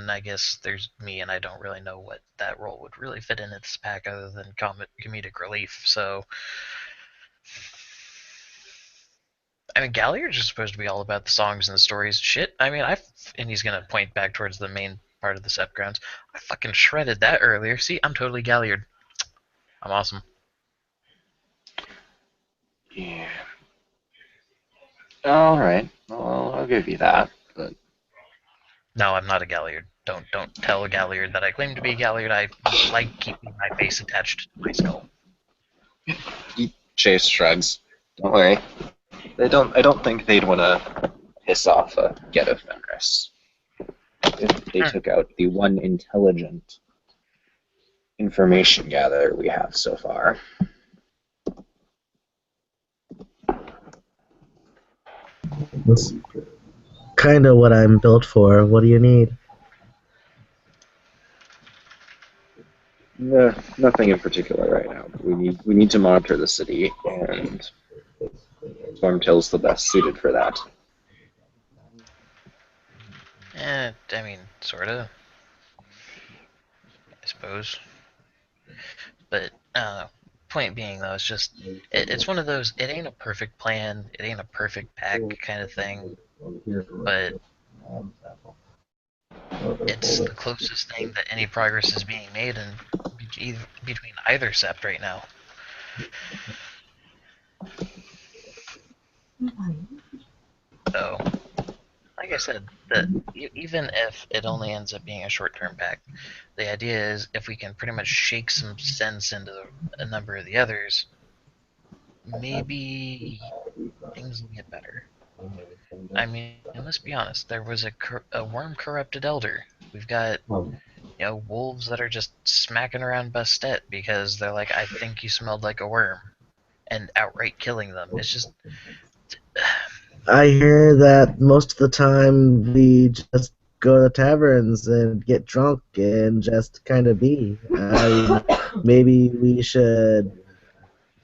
I guess there's me, and I don't really know what that role would really fit in this pack other than comedic relief. So I mean, Galliard's just supposed to be all about the songs and the stories. Shit, I mean, and he's gonna point back towards the main part of the Sept grounds. I fucking shredded that earlier. See, I'm totally Galliard. I'm awesome. Yeah. Alright, well, I'll give you that, but... No, I'm not a Galliard. Don't tell a Galliard that I claim to be a Galliard. I like keeping my face attached to my skull. Chase shrugs. Don't worry. I don't think they'd want to piss off a Ghetto Fenris if they took out the one intelligent information gatherer we have so far. That's kind of what I'm built for. What do you need? No, nothing in particular right now. We need to monitor the city, and Stormtail's the best suited for that. I mean, sorta. I suppose. But point being though, it's just it's one of those. It ain't a perfect plan. It ain't a perfect pack kind of thing. But it's the closest thing that any progress is being made in between either Sept right now. So, I said, even if it only ends up being a short-term pack, the idea is if we can pretty much shake some sense into a number of the others, maybe things will get better. I mean, let's be honest. There was a worm-corrupted elder. We've got wolves that are just smacking around Bastet because they're like, I think you smelled like a worm, and outright killing them. It's just. I hear that most of the time we just go to the taverns and get drunk and just kind of be. Maybe we should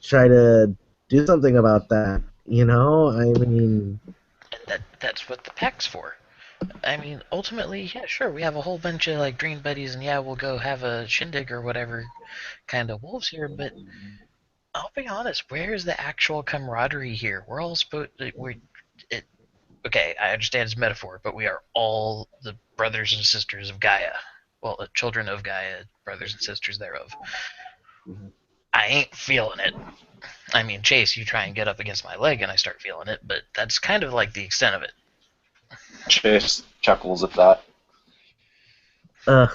try to do something about that. You know, I mean. And that's what the pack's for. I mean, ultimately, yeah, sure, we have a whole bunch of like green buddies, and yeah, we'll go have a shindig or whatever kind of wolves here. But I'll be honest, where's the actual camaraderie here? We're all okay, I understand it's a metaphor, but we are all the brothers and sisters of Gaia. Well, the children of Gaia, brothers and sisters thereof. I ain't feeling it. I mean, Chase, you try and get up against my leg and I start feeling it, but that's kind of like the extent of it. Chase chuckles at that. Ugh.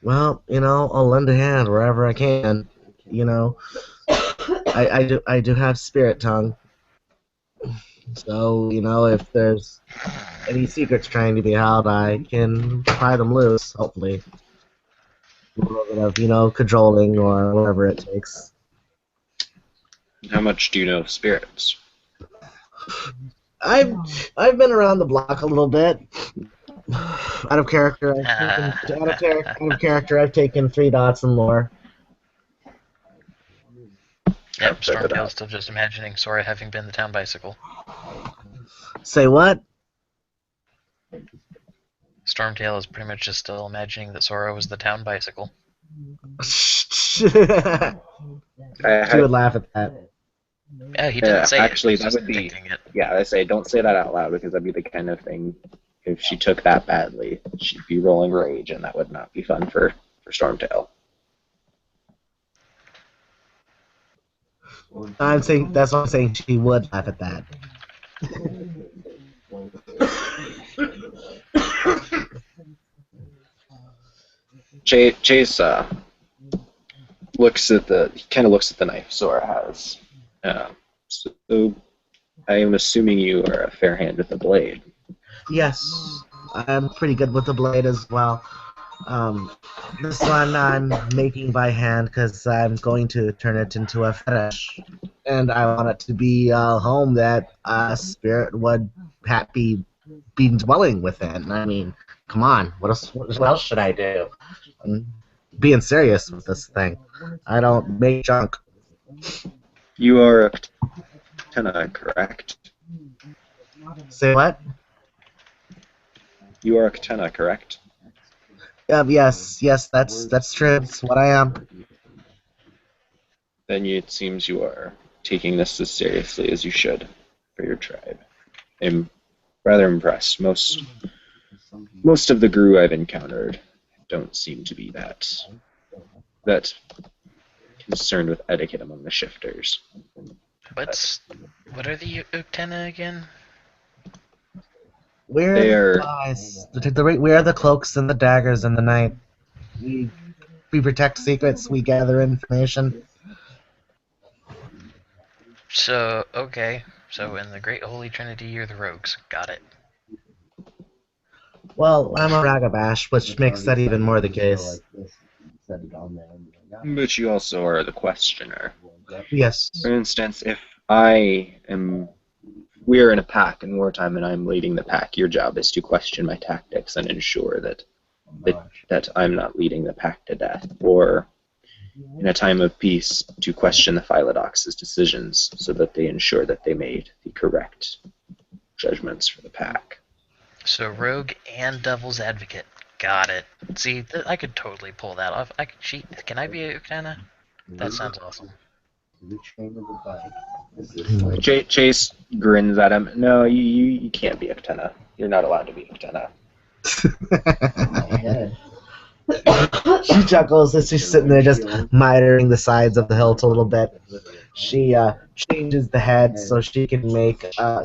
Well, I'll lend a hand wherever I can. I do have spirit tongue. So, if there's any secrets trying to be held, I can pry them loose, hopefully. A little bit of, cajoling or whatever it takes. How much do you know of spirits? I've been around the block a little bit. Out of character, I've taken 3 dots and more. Yep, Stormtail's still just imagining Sora having been the town bicycle. Say what? Stormtail is pretty much just still imagining that Sora was the town bicycle. She would laugh at that. Yeah, he didn't say actually, it. that would be. It. Yeah, I say don't say that out loud because that'd be the kind of thing. If she took that badly, she'd be rolling rage, and that would not be fun for Stormtail. I'm saying that's what I'm saying. She would laugh at that. Chase looks at the knife Sora has. So I am assuming you are a fair hand with the blade. Yes, I'm pretty good with the blade as well. This one I'm making by hand because I'm going to turn it into a fetish, and I want it to be a home that a spirit would be dwelling within. I mean, come on, what else should I do? I'm being serious with this thing. I don't make junk. You are a Ktena, correct? Say what? You are a Ktena, correct? Yes, that's true. That's what I am. Then it seems you are taking this as seriously as you should for your tribe. I'm rather impressed. Most of the Gru I've encountered don't seem to be that concerned with etiquette among the shifters. What are the Uktena again? We're spies. We are the cloaks and the daggers in the night. We protect secrets. We gather information. So, okay. So in the Great Holy Trinity, you're the rogues. Got it. Well, I'm a Ragabash, which makes that even more the case. But you also are the questioner. Yes. For instance, if we're in a pack in wartime and I'm leading the pack, your job is to question my tactics and ensure that I'm not leading the pack to death. Or in a time of peace, to question the Philodox's decisions so that they ensure that they made the correct judgments for the pack. So rogue and devil's advocate. Got it. See, I could totally pull that off. I could cheat. Can I be a Uktena? That sounds awesome. Chase grins at him. No, you can't be a Ktena. You're not allowed to be a Ktena. She chuckles as she's sitting there just mitering the sides of the hilt a little bit. She changes the head so she can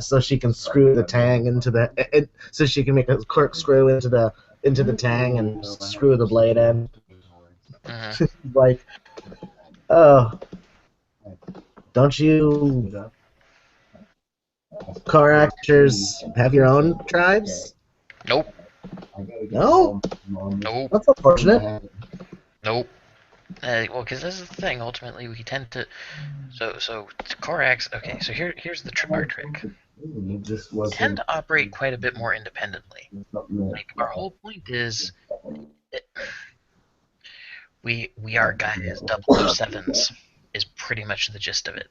so she can screw the tang into so she can make a corkscrew into the tang and screw the blade in. Like, oh, don't you Coraxers have your own tribes? Nope. No? Nope. That's unfortunate. Nope. Well, because this is the thing. Ultimately, we tend to. So Corax. Okay. So here's our trick. We tend to operate quite a bit more independently. Like our whole point is, we are guys. 007s is pretty much the gist of it.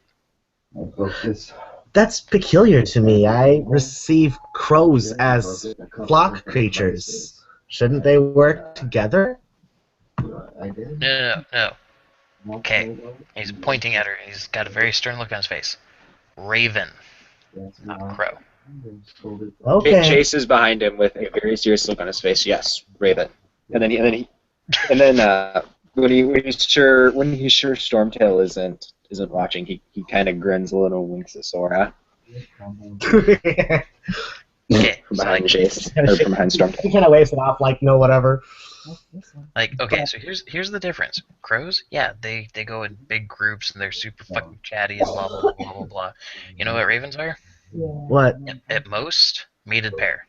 That's peculiar to me. I receive crows as flock creatures. Shouldn't they work together? No. Okay. He's pointing at her. He's got a very stern look on his face. Raven, not crow. Okay. Chase is behind him with a very serious look on his face. Yes, Raven. And then when he's sure Stormtail isn't watching, he kind of grins a little, winks at Sora. Okay. From behind Chase, or from behind Stormtail. He kind of waves it off like, no, whatever. Like, okay, so here's the difference. Crows, yeah, they go in big groups and they're super fucking chatty and blah blah blah blah blah blah. You know what ravens are? What? At most, mated pair.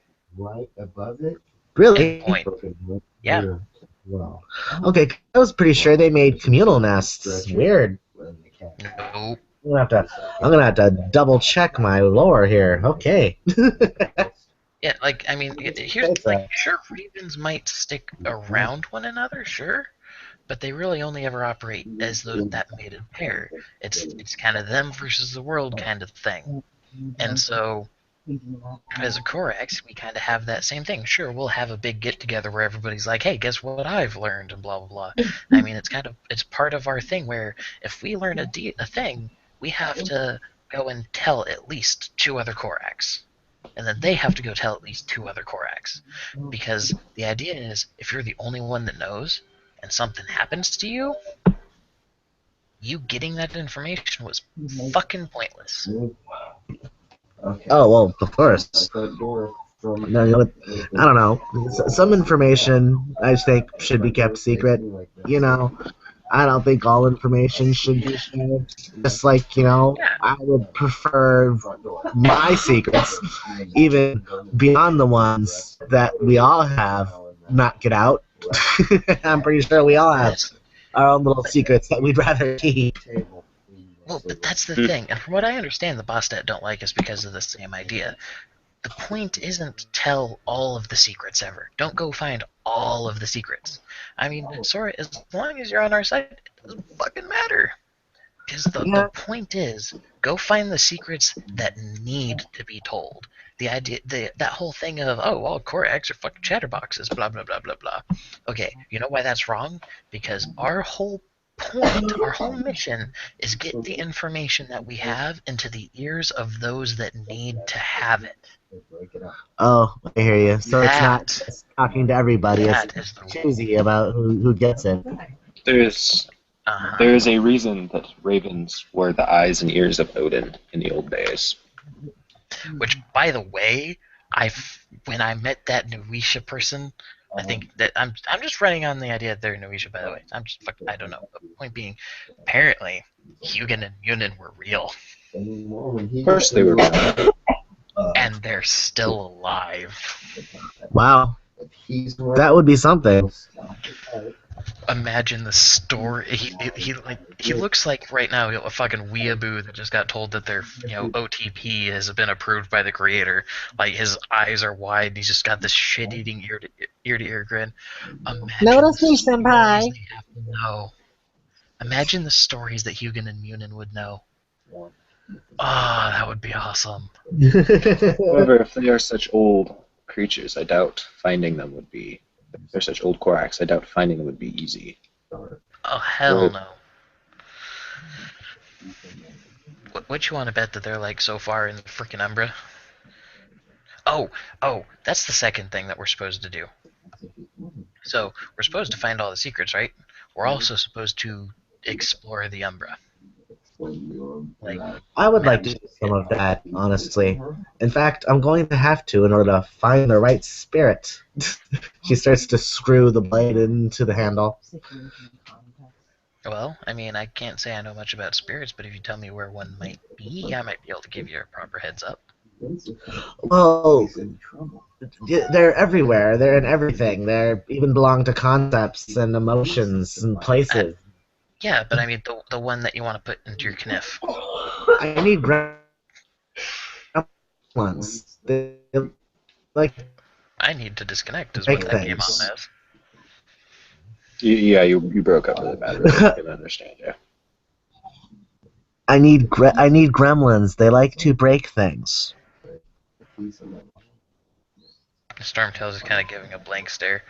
Really? Point. Yeah. Okay, I was pretty sure they made communal nests. Weird. Nope. I'm gonna have to double check my lore here. Okay. Yeah, like, I mean, here's, like, sure, ravens might stick around one another, sure, but they really only ever operate as that mated pair. It's kind of them versus the world kind of thing. And so, as a Corax, we kind of have that same thing. Sure, we'll have a big get-together where everybody's like, hey, guess what I've learned, and blah, blah, blah. I mean, it's part of our thing where if we learn a thing, we have to go and tell at least 2 other Corax. And then they have to go tell at least 2 other Corax. Because the idea is, if you're the only one that knows, and something happens to you, you getting that information was fucking pointless. Oh, well, of course. No, you know what? I don't know. Some information I think should be kept secret. You know, I don't think all information should be shared. Just like, I would prefer my secrets, even beyond the ones that we all have, not get out. I'm pretty sure we all have our own little secrets that we'd rather keep. Well, but that's the thing. And from what I understand, the Bostet don't like us because of the same idea. The point isn't tell all of the secrets ever. Don't go find all of the secrets. I mean, Sora, as long as you're on our side, it doesn't fucking matter. Because the point is, go find the secrets that need to be told. The idea, that whole thing of, oh, all Corax are fucking chatterboxes, blah, blah, blah, blah, blah. Okay, you know why that's wrong? Because our whole point, our whole mission is get the information that we have into the ears of those that need to have it. Oh, I hear you. So it's not just talking to everybody. It's choosy about who gets it. There is a reason that ravens were the eyes and ears of Odin in the old days. Which, by the way, when I met that Noisha person, I think that I'm just running on the idea that they're Noisha, by the way. I don't know. The point being, apparently, Hugin and Yunin were real. Of course they were real. And they're still alive. Wow. That would be something. Imagine the story. He looks like right now a fucking weeaboo that just got told that their OTP has been approved by the creator. Like, his eyes are wide and he's just got this shit-eating ear to ear grin. Notice me, senpai. Imagine the stories that Hugin and Munin would know. Ah, that would be awesome. However, if they are such old creatures, I doubt finding them would be. If they're such old Corax, I doubt finding them would be easy. Oh, hell no. What you want to bet that they're like so far in the frickin' Umbra? Oh, that's the second thing that we're supposed to do. So we're supposed to find all the secrets, right? We're also supposed to explore the Umbra. Like, I would like maps. to do some of that, honestly. In fact, I'm going to have to in order to find the right spirit. She starts to screw the blade into the handle. Well, I mean, I can't say I know much about spirits, but if you tell me where one might be, I might be able to give you a proper heads up. Well, they're everywhere. They're in everything. They even belong to concepts and emotions and places. Yeah, but I mean, the one that you want to put into your kniff. I need gremlins. They like I need to disconnect, is break what that came things. off as. Yeah, you broke up really bad. Really, I couldn't understand you. I need gremlins. They like to break things. Stormtail's is kind of giving a blank stare,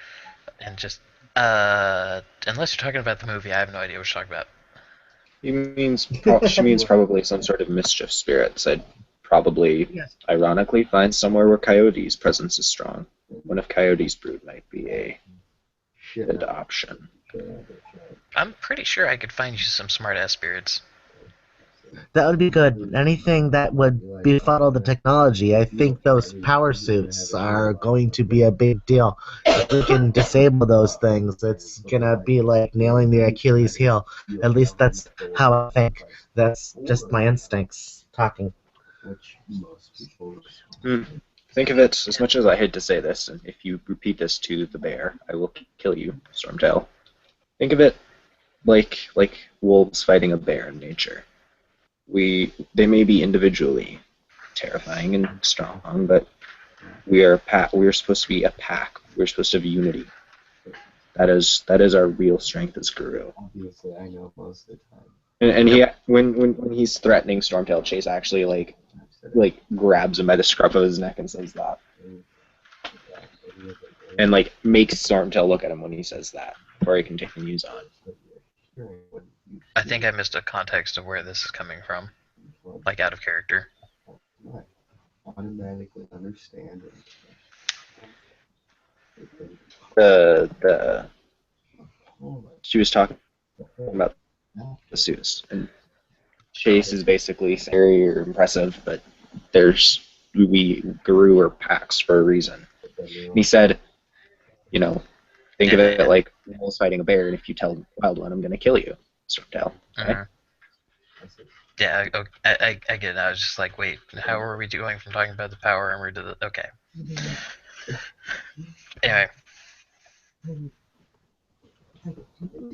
and just, unless you're talking about the movie, I have no idea what you're talking about. She means probably some sort of mischief spirits. I'd probably, ironically, find somewhere where Coyote's presence is strong. One of Coyote's brood might be a good option. I'm pretty sure I could find you some smart-ass spirits. That would be good. Anything that would befuddle the technology. I think those power suits are going to be a big deal. If we can disable those things, it's gonna be like nailing the Achilles heel. At least that's how I think. That's just my instincts talking. Think of it, as much as I hate to say this, and if you repeat this to the bear, I will kill you, Stormtail. Think of it like wolves fighting a bear in nature. They may be individually terrifying and strong, but we're supposed to be a pack. We're supposed to have unity. That is our real strength as Guru. Obviously, I know most of the time. And he when he's threatening Stormtail, Chase actually like grabs him by the scruff of his neck and says that, and like makes Stormtail look at him when he says that before he continues on. I think I missed a context of where this is coming from, like out of character. Automatically understand She was talking about the suits, and Chase is basically very impressive, but we Guru are packs for a reason. And he said, think of it like wolves fighting a bear, and if you tell Wild One, I'm going to kill you, Stormtail. Okay? Yeah, I get it. I was just like, wait, how are we going from talking about the power armor to the... Okay. Anyway.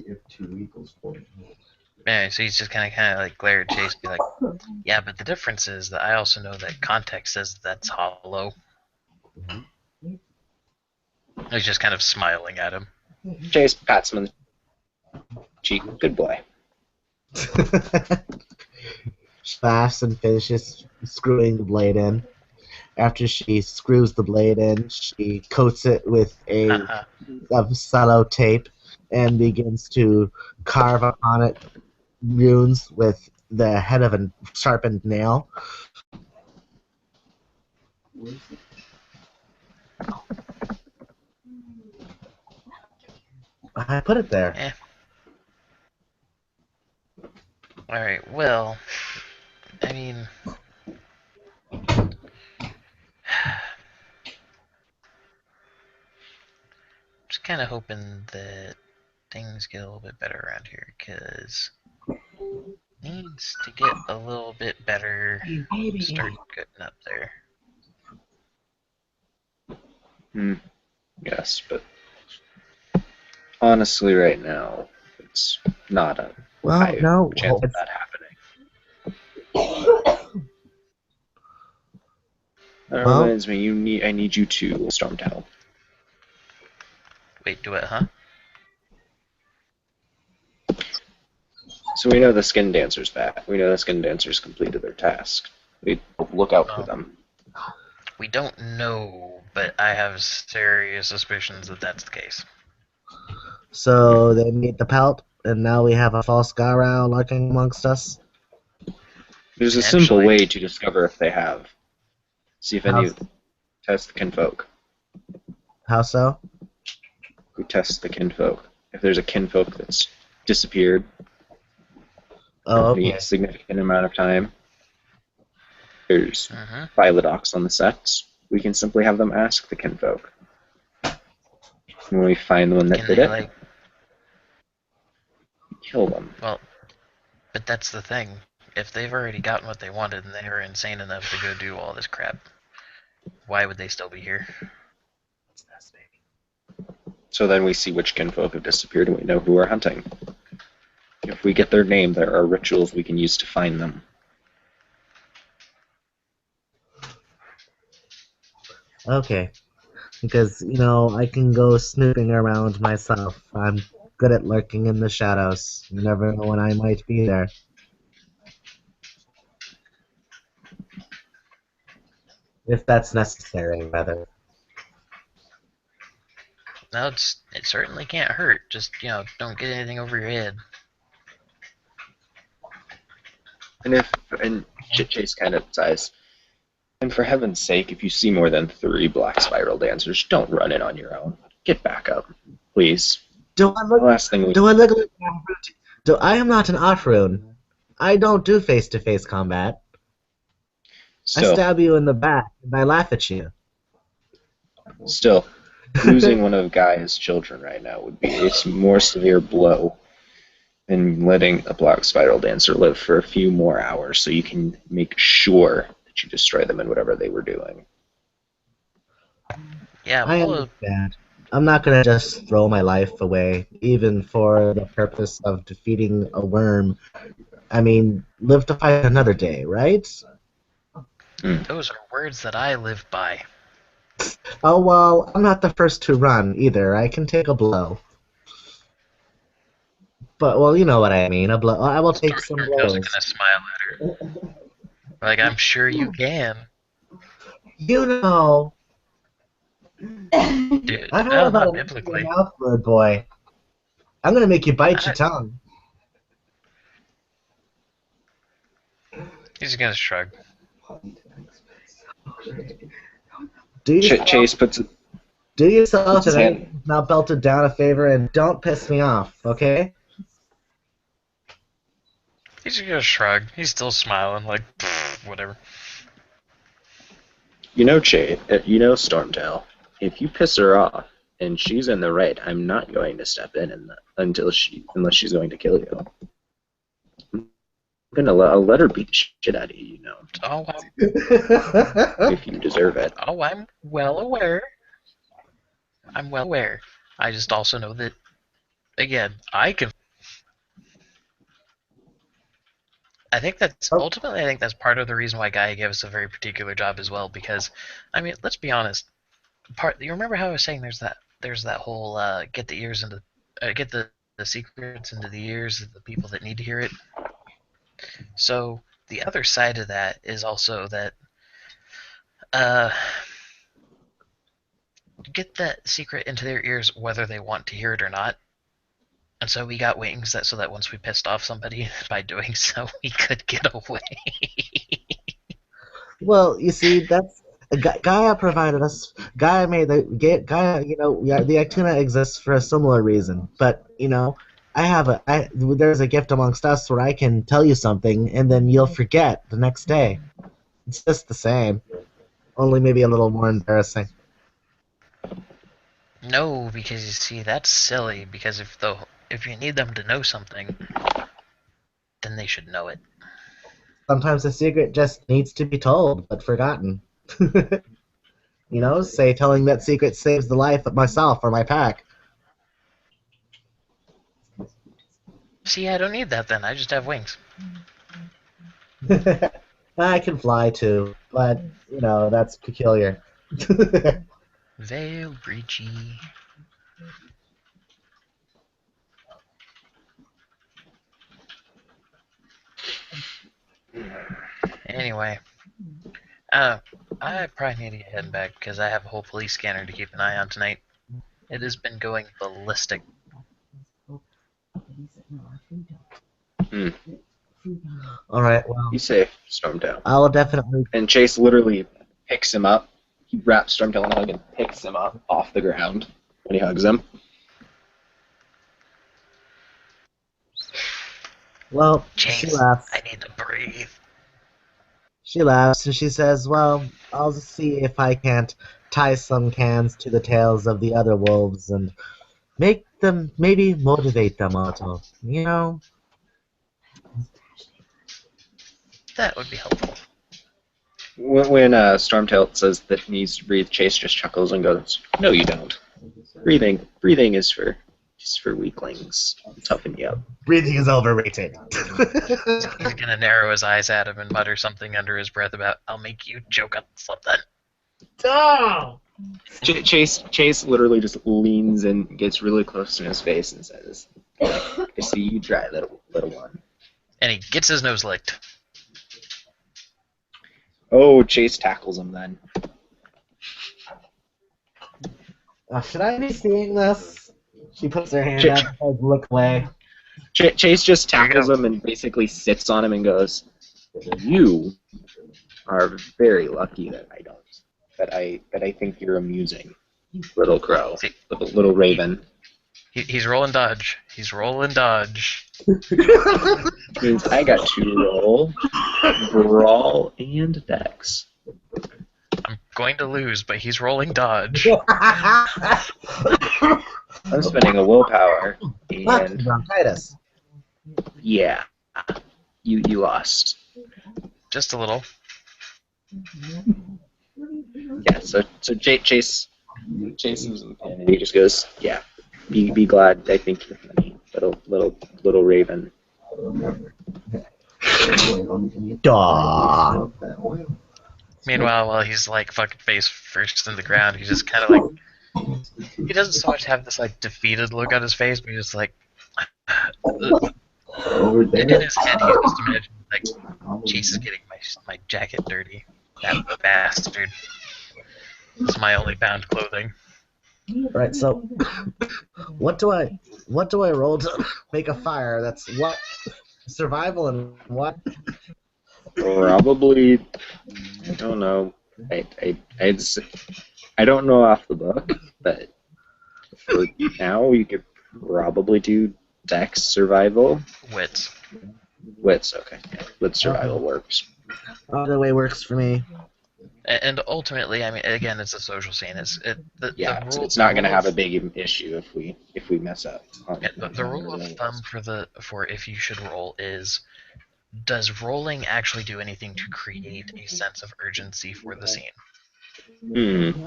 if 2 equals 4. Anyway, so he's just kind of like glare at Chase, be like, yeah, but the difference is that I also know that context says that's hollow. He's just kind of smiling at him. Chase pats him on the cheek. Good boy. She laughs and finishes screwing the blade in. After she screws the blade in, she coats it with of cello tape and begins to carve upon it runes with the head of a sharpened nail. I put it there. Eh. Alright, well, I mean... just kind of hoping that things get a little bit better around here, because needs to get a little bit better. Start getting up there. Yes, but honestly, right now, it's not a high chance of that happening. That reminds me, I need you to Stormtail. Wait, do it, huh? So we know the Skin Dancer's back. We know the Skin Dancer's completed their task. We look out for them. We don't know, but I have serious suspicions that that's the case. So they made the pelt, and now we have a false Garou lurking amongst us? There's a simple way to discover if they have. See if any test Kinfolk. How so? we test the kinfolk. If there's a kinfolk that's disappeared Oh, for any okay. significant amount of time, there's Mm-hmm. Phylodox on the sets. We can simply have them ask the kinfolk. And when we find the one that Can did they, it, like... we kill them. Well, but that's the thing. If they've already gotten what they wanted and they are insane enough to go do all this crap, why would they still be here? So then we see which kinfolk have disappeared and we know who we're hunting. If we get their name, there are rituals we can use to find them. Okay. Because, I can go snooping around myself. I'm good at lurking in the shadows. You never know when I might be there. If that's necessary, rather. No, it certainly can't hurt. Just, don't get anything over your head. And Chase kind of sighs. And for heaven's sake, if you see more than 3 black spiral dancers, don't run in on your own. Get back up, please. Do I look? The last thing we Do I look like I am not an Afroon. I don't do face-to-face combat. I still, stab you in the back and I laugh at you. still, losing one of Gaia's children right now would be a more severe blow than letting a black spiral dancer live for a few more hours so you can make sure that you destroy them in whatever they were doing. Yeah, I understand. I'm not gonna just throw my life away, even for the purpose of defeating a worm. I mean, live to fight another day, right? those are words that I live by. Oh well, I'm not the first to run either. I can take a blow. But well, you know what I mean. A blow. I will take some Stormtail's blows. gonna smile at her. Like, I'm sure you can. You know, Dude, I've no, heard about not a biblically. mouth word, boy. I'm gonna make you bite your tongue. He's gonna shrug. Do Chase puts yourself his and hand. anything not belted down a favor, and don't piss me off, okay? He's gonna shrug. He's still smiling, like, whatever. Chase, Stormtail. If you piss her off and she's in the right, I'm not going to step in unless she's going to kill you. I'll let her beat the shit out of you, Oh, if you deserve it. I'm well aware. I'm well aware. I just also know that, again, I think that's ultimately, I think that's part of the reason why Gaia gave us a very particular job as well. Because, I mean, let's be honest. You remember how I was saying there's that whole get the ears into get the secrets into the ears of the people that need to hear it. So the other side of that is also that get that secret into their ears whether they want to hear it or not. And so we got wings so that once we pissed off somebody, by doing so, we could get away. Well, you see, that's Gaia provided us. Gaia made Gaia. The Actuna exists for a similar reason. But there's a gift amongst us where I can tell you something and then you'll forget the next day. It's just the same, only maybe a little more embarrassing. No, because you see, that's silly. Because if you need them to know something, then they should know it. Sometimes a secret just needs to be told, but forgotten. Say telling that secret saves the life of myself or my pack. See, I don't need that then. I just have wings. I can fly too, but, that's peculiar. Veil breachy. Anyway, I probably need to get heading back because I have a whole police scanner to keep an eye on tonight. It has been going ballistic. All right, well, Be safe, Stormtail. I will definitely. And Chase literally picks him up. He wraps Stormtail in a hug and picks him up off the ground when he hugs him. Well, she Chase, laughs. I need to breathe. She laughs and she says, "Well, I'll see if I can't tie some cans to the tails of the other wolves and make them, maybe motivate them a little. You know?" That would be helpful. When Stormtail says that he needs to breathe, Chase just chuckles and goes, "No, you don't. Breathing is for weaklings. Toughen you up." Breathing is overrated. He's gonna narrow his eyes at him and mutter something under his breath about, "I'll make you choke on something." Oh! Chase literally just leans and gets really close to his face and says, "I see you try, little one." And he gets his nose licked. Oh, Chase tackles him then. Should I be seeing this? She puts her hand up and says, "Look away." Chase just tackles him and basically sits on him and goes, "You are very lucky that I don't. That I think you're amusing, little crow, See, little raven." he's rolling dodge. He's rolling dodge. Which means I got to roll brawl and dex. I'm going to lose, but he's rolling dodge. I'm spending a willpower, and Bronchitis. yeah, you lost. Just a little. Yeah, so Chase is, and he just goes, "Yeah, be glad. I think you're funny, little raven." Daw. Meanwhile, while he's like fucking face first in the ground, he just kind of like, he doesn't so much have this like defeated look on his face, but he's just like, Over in there. his head, he's just imagining like, Chase is getting my jacket dirty. That bastard. It's my only bound clothing. Right, so what do I roll to make a fire? That's what? Survival and what? Probably, I don't know. I don't know off the book, but for now you could probably do dex survival. Wits. Wits, okay. Yeah, wits survival works. Either way works for me. And ultimately, I mean, again, it's a social scene. Yeah, so it's not going to have a big issue if we mess up. The rule of thumb for if you should roll is, does rolling actually do anything to create a sense of urgency for the scene?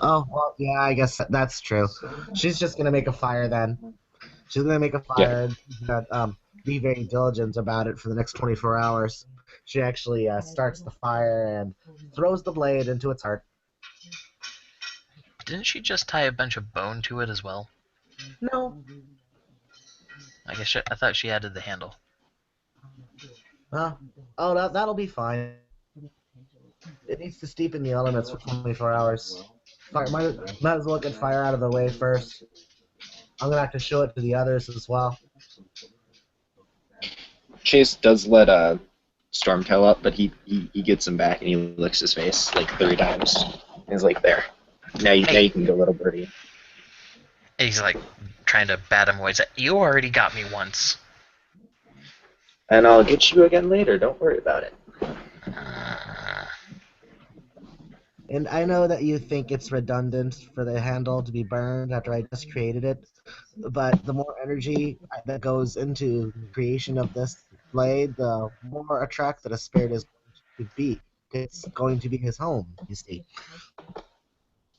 Oh, well, yeah, I guess that's true. She's just gonna make a fire then. She's gonna make a fire and be very diligent about it for the next 24 hours. She actually starts the fire and throws the blade into its heart. Didn't she just tie a bunch of bone to it as well? No. I thought she added the handle. Oh, that'll be fine. It needs to steep in the elements for 24 hours. Fire, might as well get fire out of the way first. I'm gonna have to show it to the others as well. Chase does let Stormtail up, but he gets him back and he licks his face like 3 times. He's like, "There. Now you can go, little birdie." He's like trying to bat him away. He's like, "You already got me once." And I'll get you again later. Don't worry about it. And I know that you think it's redundant for the handle to be burned after I just created it, but the more energy that goes into the creation of this blade, the more attracted a spirit is going to be. It's going to be his home, you see.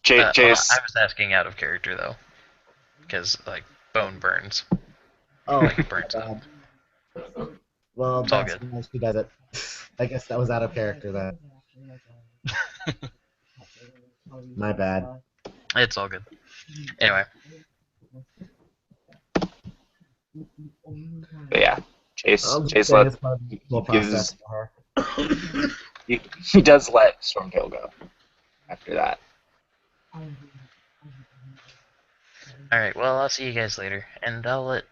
Chase. I was asking out of character though, because like bone burns. Oh, Like burns up. well, It's all that's good. nice who does it. I guess that was out of character then. My bad. It's all good. Anyway, But yeah, Chase Chase let will process for her. he does let Stormtail go after that. all right. Well, I'll see you guys later, and I'll let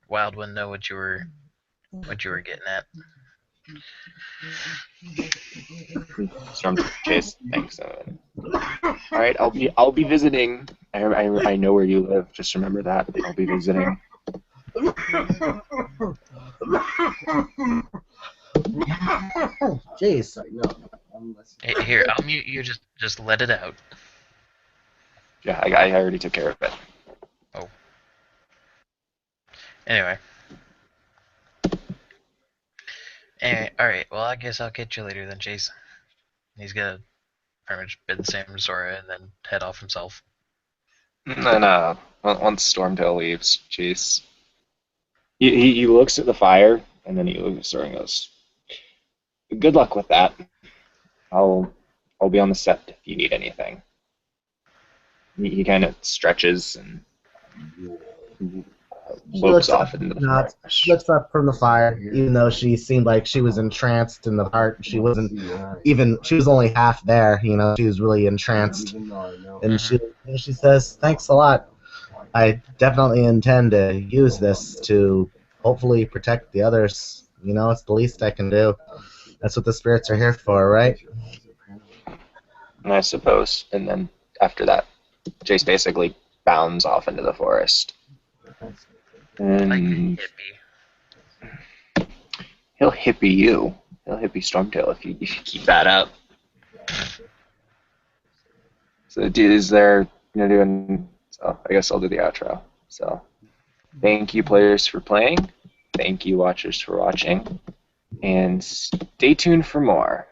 Wildwind know what you were getting at. Chase, thanks. All right, I'll be visiting. I know where you live. Just remember that. I'll be visiting. Jeez. No, I'm listening. Hey, here, I'll mute you. Just let it out. Yeah, I already took care of it. Anyway. All right. Well, I guess I'll catch you later then, Chase. He's gonna pretty much bid the same to Sora and then head off himself. And then once Stormtail leaves, Chase, he looks at the fire and then he looks at Sora and goes, "Good luck with that. I'll be on the Sept if you need anything." He kind of stretches and looks off into the forest. She looks up from the fire, even though she seemed like she was entranced in the heart. She wasn't even. She was only half there. You know, she was really entranced. And she says, "Thanks a lot. I definitely intend to use this to hopefully protect the others. You know, it's the least I can do. That's what the spirits are here for, right?" And I suppose. And then after that, Chase basically bounds off into the forest. And he'll hippie you. He'll hippie Stormtail if you keep that up. So, is there doing? So I guess I'll do the outro. So, thank you, players, for playing. Thank you, watchers, for watching. And stay tuned for more.